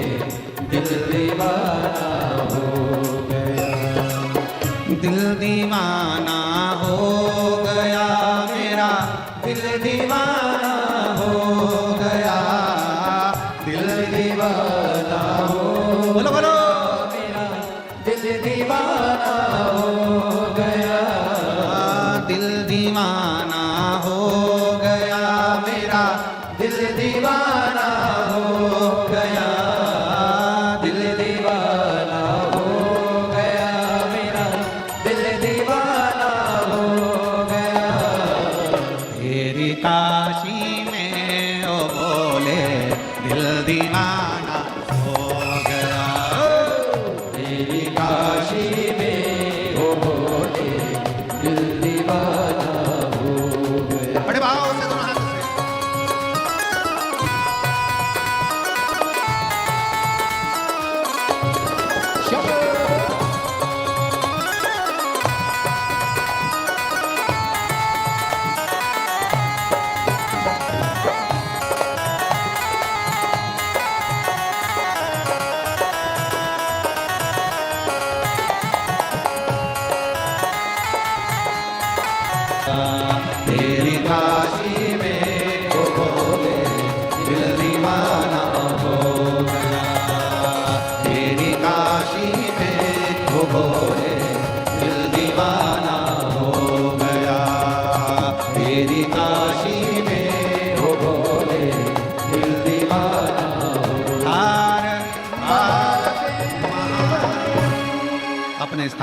Speaker 1: दिल दीवाना हो गया, दिल दीवाना हो गया, मेरा दिल दीवाना हो गया, दिल दीवाना हो, बोलो बोलो, मेरा दिल दीवाना हो गया, दिल दीवाना हो गया, मेरा दिल दीवाना हो गया, दिल दीवाना हो गया, मेरा दिल दीवाना हो गया। तेरी काशी में ओ भोले दिल दीवाना हो गया, तेरी काशी में ओ भोले दिल दीवाना हो गया। बड़े भाव से दोनों हाथों से।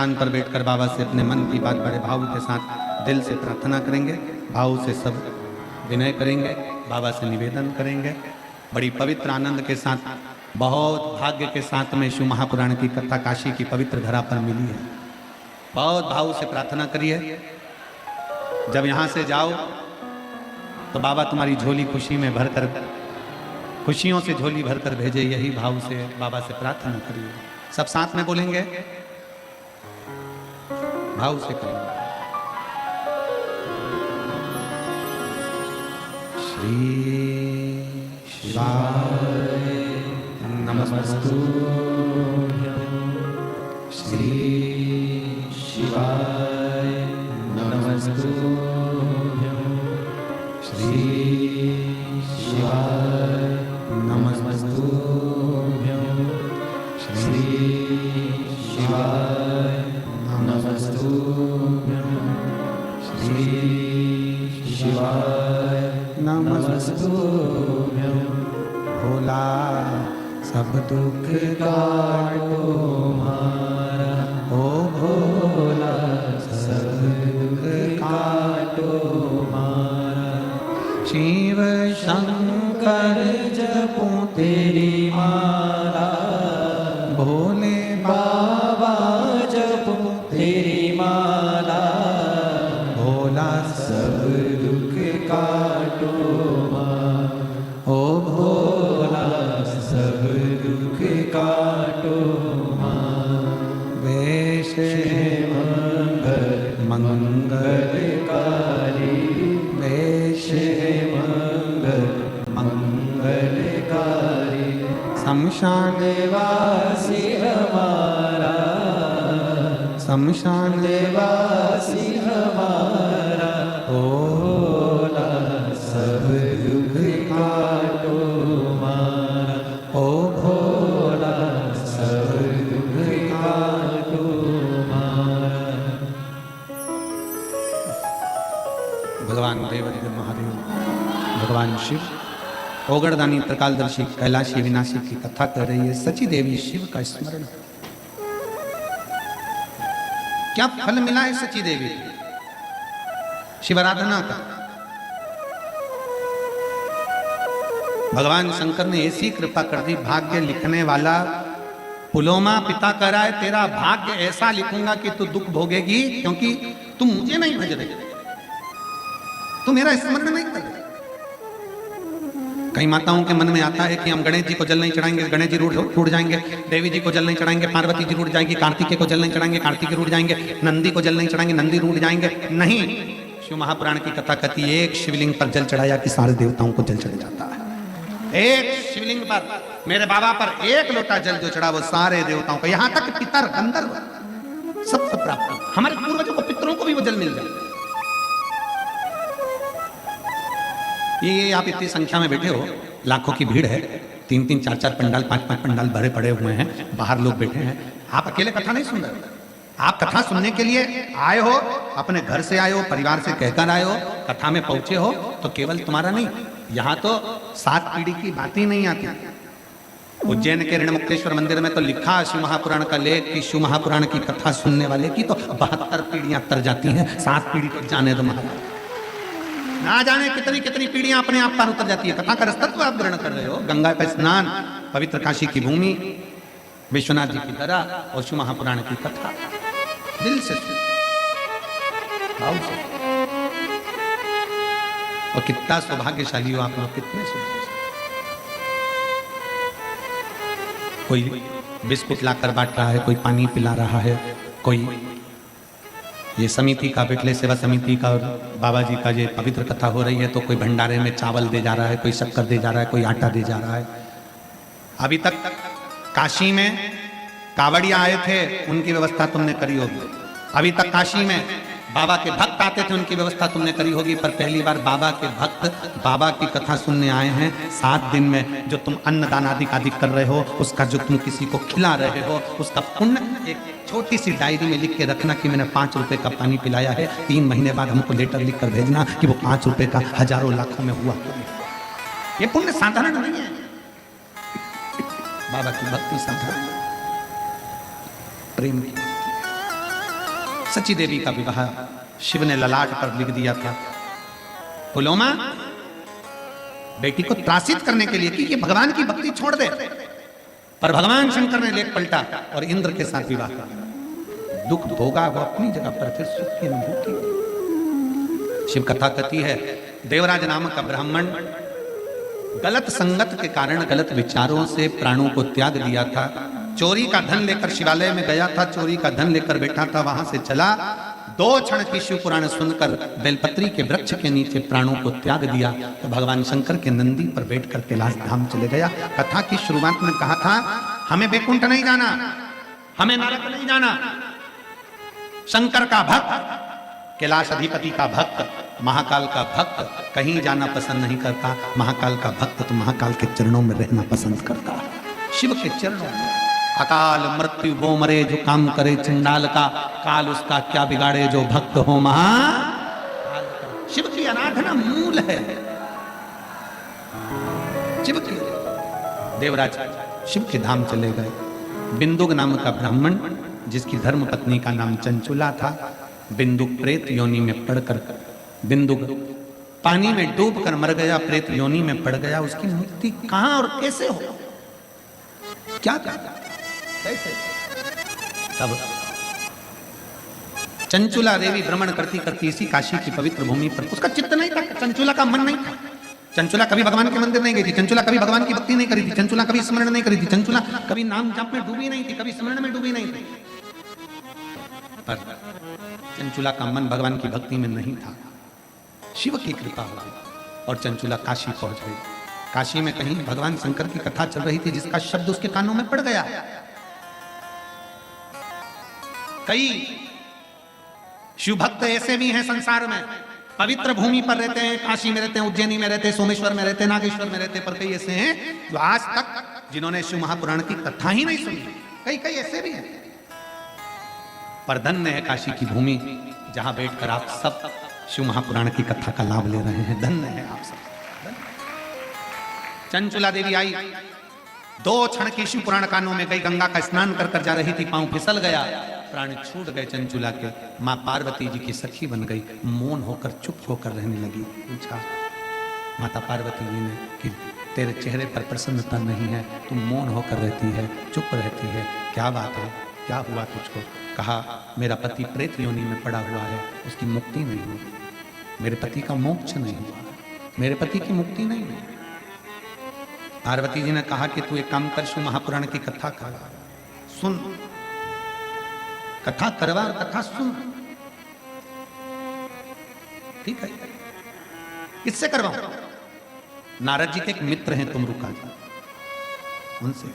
Speaker 1: स्थान पर बैठकर बाबा से अपने मन की बात बड़े भाव के साथ दिल से प्रार्थना करेंगे, भाव से सब विनय करेंगे, बाबा से निवेदन करेंगे। बड़ी पवित्र आनंद के साथ, बहुत भाग्य के साथ में शिव महापुराण की कथा काशी की पवित्र धरा पर मिली है। बहुत भाव से प्रार्थना करिए। जब यहाँ से जाओ तो बाबा तुम्हारी झोली खुशी में भरकर, खुशियों से झोली भरकर भेजे, यही भाव से बाबा से प्रार्थना करिए। सब साथ में बोलेंगे, भाव से करेंगे। श्री शिवाय नमस्तु,
Speaker 2: श्री शिवाय नमस्तु, श्री शिवाय नमस्तु, श्री शिवाय नमस्तु, श्री शिवाय नमस्तु।
Speaker 1: भोला सब दुख
Speaker 2: काटो मारा, ओ भोला सब दुख काटो मारा।
Speaker 1: शिव
Speaker 2: शंकर जपूं तेरी माला,
Speaker 1: भोले
Speaker 2: बाबा जपूं तेरी माला।
Speaker 1: भोला
Speaker 2: सब दुख काटो मारा,
Speaker 1: ओ
Speaker 2: भोला सब दुख काटो मारा।
Speaker 1: वेश
Speaker 2: मंगल मंगलकारी,
Speaker 1: वेश
Speaker 2: मंगल मंगलकारी।
Speaker 1: शमशान
Speaker 2: देवासी हमारा,
Speaker 1: शमशान
Speaker 2: देवासी हमारा। भोला सब दुख काटो मारा,
Speaker 1: ओ
Speaker 2: भोला सब दुख काटो मारा।
Speaker 1: भगवान देवदेव महादेव, भगवान शिव ओगड़दानी त्रिकालदर्शी कैलाशी विनाशी की कथा कर रही है। सची देवी शिव का स्मरण। क्या फल मिला है सची देवी शिवाराधना का? भगवान शंकर ने ऐसी कृपा कर दी, भाग्य लिखने वाला पुलोमा पिता कह रहा है, तेरा भाग्य ऐसा लिखूंगा कि तू दुख भोगेगी, क्योंकि तुम मुझे नहीं भज रहे, तू मेरा स्मरण नहीं कर रहे। कई माताओं के मन में आता है कि हम गणेश जी को जल नहीं चढ़ाएंगे, गणेश जी रूठ जाएंगे, देवी जी को जल नहीं चढ़ाएंगे, पार्वती जी रूठ जाएंगी, कार्तिकेय को जल नहीं चढ़ाएंगे, कार्तिकेय रूठ जाएंगे, नंदी को जल नहीं चढ़ाएंगे, नंदी रूठ जाएंगे। नहीं, शिव महापुराण की कथा कहती है, एक शिवलिंग पर जल चढ़ाया कि सारे देवताओं को जल चढ़ जाता है। एक शिवलिंग पर, मेरे बाबा पर एक लोटा जल जो चढ़ा वो सारे देवताओं को, यहां तक पितर गंधर्व सबको प्राप्त, हमारे पूर्वजों को, पितरों को भी वो जल मिल जाए। ये आप इतनी संख्या में बैठे हो, लाखों की भीड़ है, 3-3, 4-4 पंडाल, 5-5 पंडाल भरे पड़े हुए हैं, बाहर लोग बैठे हैं। आप अकेले कथा नहीं सुन रहे, आप कथा सुनने के लिए आए हो, अपने घर से आए हो, परिवार से कहकर आए हो, कथा में पहुंचे हो, तो केवल तुम्हारा नहीं, यहाँ तो 7 पीढ़ी की बात ही नहीं आती। उज्जैन के ऋणमुक्तेश्वर मंदिर में तो लिखा शिव महापुराण का लेख कि शिव महापुराण की कथा सुनने वाले की तो 72 पीढ़ियां तर जाती हैं। 7 पीढ़ी को जाने दो महाराज, ना जाने कितनी कितनी पीढ़ियां अपने आप पर उतर जाती है। कथा का रसतत्व आप ग्रहण कर रहे हो, गंगा का स्नान, पवित्र काशी की भूमि, विश्वनाथ जी की धरा और शिव महापुराण की कथा दिल से भाव से। और कितना सौभाग्यशाली हो आप लोग, कितने सौभाग्यशाली। कोई बिस्कुट लाकर बांट रहा है, कोई पानी पिला रहा है, कोई ये समिति का, पिछले सेवा समिति का और बाबा जी का ये पवित्र कथा हो रही है तो कोई भंडारे में चावल दे जा रहा है, कोई शक्कर दे जा रहा है, कोई आटा दे जा रहा है। अभी तक काशी में कावड़िया आए थे, उनकी व्यवस्था तुमने करी होगी। अभी तक काशी में बाबा के भक्त आते थे, उनकी व्यवस्था तुमने करी होगी। पर पहली बार बाबा के भक्त बाबा की कथा सुनने आए हैं। 7 दिन में जो तुम अन्नदान आदि कर रहे हो, उसका जो तुम किसी को खिला रहे हो, उसका पुण्य एक छोटी सी डायरी में लिख के रखना कि मैंने 5 रुपए का पानी पिलाया है। 3 महीने बाद हमको लेटर लिख कर भेजना कि वो 5 रुपए का हजारों लाखों में हुआ। ये पुण्य साधारण नहीं है, बाबा की भक्ति साधारण, प्रेम की। सची देवी का विवाह शिव ने ललाट पर लिख दिया था। पुलोमा बेटी को त्रासित करने के लिए कि ये भगवान की भक्ति छोड़ दे, पर भगवान शंकर ने लेख पलटा और इंद्र के साथ विवाह किया। दुख भोगा वो अपनी जगह पर, फिर सुख की अनुभूति। शिव कथा कहती है, देवराज नामक का ब्राह्मण गलत संगत के कारण गलत विचारों से प्राणों को त्याग दिया था। चोरी का धन लेकर शिवालय में गया था, चोरी का धन लेकर बैठा था, वहां से चला, 2 क्षण की शिव पुराण सुनकर बेलपत्री के वृक्ष के नीचे प्राणों को त्याग दिया तो भगवान शंकर के नंदी पर बैठकर कैलाश धाम चले गया। कथा की शुरुआत में कहा था, हमें बैकुंठ नहीं जाना, हमें नरक नहीं जाना। शंकर का भक्त, कैलाश अधिपति का भक्त, महाकाल का भक्त कहीं जाना पसंद नहीं करता। महाकाल का भक्त तो महाकाल के चरणों में रहना पसंद करता। शिव के चरणों में अकाल मृत्यु वो मरे जो काम करे चंडाल का, काल उसका क्या बिगाड़े जो भक्त हो महाकाल का। शिव की आराधना मूल है। शिव की देवराज शिव के धाम चले गए। बिंदुक नाम का ब्राह्मण जिसकी धर्म पत्नी का नाम चंचुला था, बिंदुक प्रेत योनि में पड़कर, बिंदुक पानी में डूबकर मर गया, प्रेत योनि में पड़ गया। उसकी मुक्ति कहां और कैसे हो, क्या करता, कैसे? तब चंचुला देवी भ्रमण करती करती इसी काशी की पवित्र भूमि पर, उसका चित्त नहीं था, चंचुला का मन नहीं था। चंचुला कभी भगवान के मंदिर नहीं गई थी, चंचुला कभी भगवान की भक्ति नहीं करी थी, चंचुला कभी स्मरण नहीं करी थी, चंचुला कभी नाम जप में डूबी नहीं थी, कभी स्मरण में डूबी नहीं थी। पर चंचुला का मन भगवान की भक्ति में नहीं था। शिव की कृपा हो गई और चंचुला काशी पहुंच गई। काशी में कहीं भगवान शंकर की कथा चल रही थी जिसका शब्द उसके कानों में पड़ गया। कई शिव भक्त ऐसे भी हैं संसार में, पवित्र भूमि पर रहते हैं, काशी में रहते हैं, उज्जैनी में रहते हैं, सोमेश्वर में रहते हैं, नागेश्वर में रहते हैं, पर कई ऐसे हैं जो आज तक जिन्होंने शिव महापुराण की कथा ही नहीं सुनी। कई कई ऐसे भी हैं। पर धन्य है काशी की भूमि जहां बैठकर आप सब शिव महापुराण की कथा का लाभ ले रहे हैं। धन्य है आप सब। चंचुला देवी आई, 2 क्षण की शिव पुराण कानों में गई, गंगा का स्नान कर कर जा रही थी, पांव फिसल गया, प्राण छूट गए चंचुला के। मां पार्वती जी की सखी बन गई, मौन होकर चुप होकर रहने लगी। पूछा माता पार्वती जी ने कि तेरे चेहरे पर प्रसन्नता नहीं है, तुम मौन होकर रहती है, चुप रहती है, क्या बात है, क्या हुआ तुझको? कहा मेरा पति प्रेत योनि में पड़ा हुआ है, उसकी मुक्ति नहीं हुई, मेरे पति का मोक्ष नहीं हुआ, मेरे पति की मुक्ति नहीं हुई। पार्वती जी ने कहा कि तू एक काम कर, शिव महापुराण की कथा करवा, सुन, कथा करवा, कथा सुन, ठीक है? किससे करवाऊं? नारद जी के एक मित्र हैं तुमरुका जी, उनसे।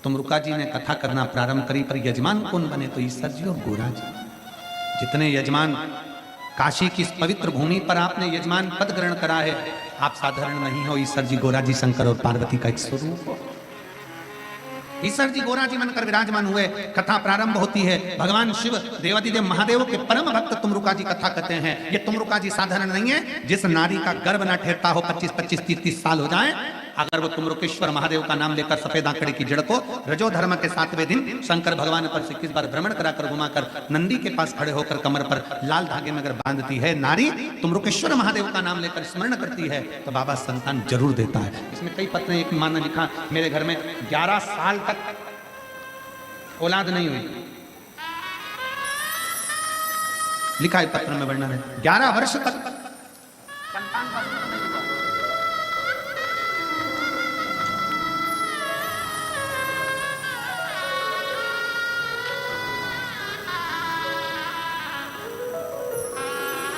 Speaker 1: तुमरुका जी ने कथा करना प्रारंभ करी, पर यजमान कौन बने? तो ईश्वर जी और गोरा जी। जितने यजमान काशी की इस पवित्र भूमि पर आपने यजमान पद ग्रहण करा है, आप साधारण नहीं हो। ईश्वर जी, गोरा जी, शंकर और पार्वती का एक स्वरूप हो। ईश्वर जी गोरा जी बनकर विराजमान हुए। कथा प्रारंभ होती है। भगवान शिव देवादिदेव महादेव के परम भक्त तुमरुका जी कथा कहते हैं। ये तुमरुका जी साधारण नहीं है। जिस नारी का गर्भ न ठहरता हो, 25-25, 30-30 साल हो जाए, अगर वो तुमरुकेश्वर महादेव का नाम लेकर सफेद आंकड़े की जड़ को रजो धर्म के 7वें दिन शंकर भगवान पर से किस बार भ्रमण कराकर घुमाकर नंदी के पास खड़े होकर कमर पर लाल धागे में अगर बांधती है नारी, तुमरुकेश्वर महादेव का नाम लेकर स्मरण करती है, तो बाबा संतान जरूर देता है। इसमें कई पत्र, एक मां ने लिखा मेरे घर में 11 साल तक औलाद नहीं हुई, लिखा है पत्र में वर्णन है, 11 वर्ष तक संतान का नहीं हुआ।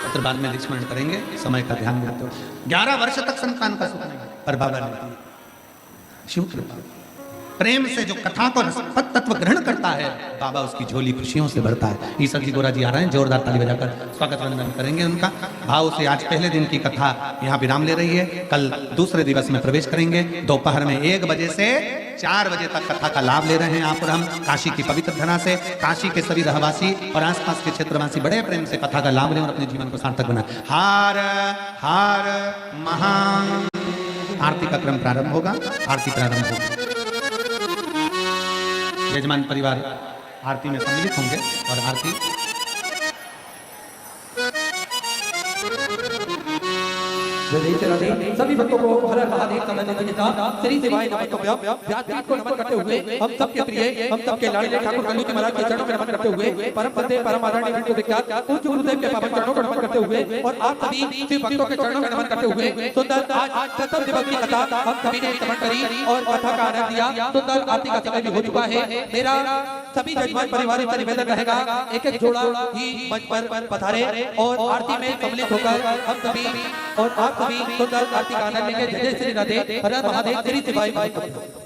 Speaker 1: पत्र बाद में स्मरण करेंगे, समय का ध्यान देते हो। 11 वर्ष तक संतान का सुख नहीं, पर बाबा ने दिया। शिव कृपा, प्रेम से जो कथा को रसपद तत्व ग्रहण करता है, बाबा उसकी झोली खुशियों से भरता है। ईश्वर जी गोरा जी आ रहे हैं, जोरदार ताली बजाकर स्वागत वंदन करेंगे उनका। भाव से आज पहले दिन की कथा यहाँ विराम ले रही है। कल दूसरे दिवस में प्रवेश करेंगे। दोपहर में 1 बजे से 4 बजे तक कथा का लाभ ले रहे हैं आप और हम। काशी की पवित्र धरा से काशी के सभी रहवासी और आसपास के क्षेत्रवासी बड़े प्रेम से कथा का लाभ लें और अपने जीवन को सार्थक बनाएं। हार हार महान। आरती का क्रम प्रारंभ होगा। आरती प्रारंभ होगी। यजमान परिवार आरती में सम्मिलित होंगे और आरती
Speaker 2: जय श्री राधे। सभी भक्तों को हर हर महादेव का नंदन के साथ श्री शिवाय नमस्तुभ्यम व्यासपीठ को नमन करते हुए हम सबके प्रिय हम सबके लाडले ठाकुर कल्लू जी महाराज के चरणों में नमन करते हुए परम बंदे परम आदरणीय विष्णु विख्यात पूज्य गुरुदेव के पावन चरणों को नमन करते हुए और आप सभी शिव भक्तों के चरणों में नमन करते हुए सुंदर आज प्रथम दिवस की कथा हम सभी ने श्रवण करी और कथा का आनंद लिया। सुंदर आरती का समय भी हो चुका है। मेरा सभी जजमान परिवार का निवेदन रहेगा एक एक जोड़ा ही मंच पर पधारे और आरती में सम्मिलित होकर हम सभी और आप सभी सुंदर आरती का आनंद लेंगे। जय श्री राधे। हर हर महादेव। श्री शिवाय।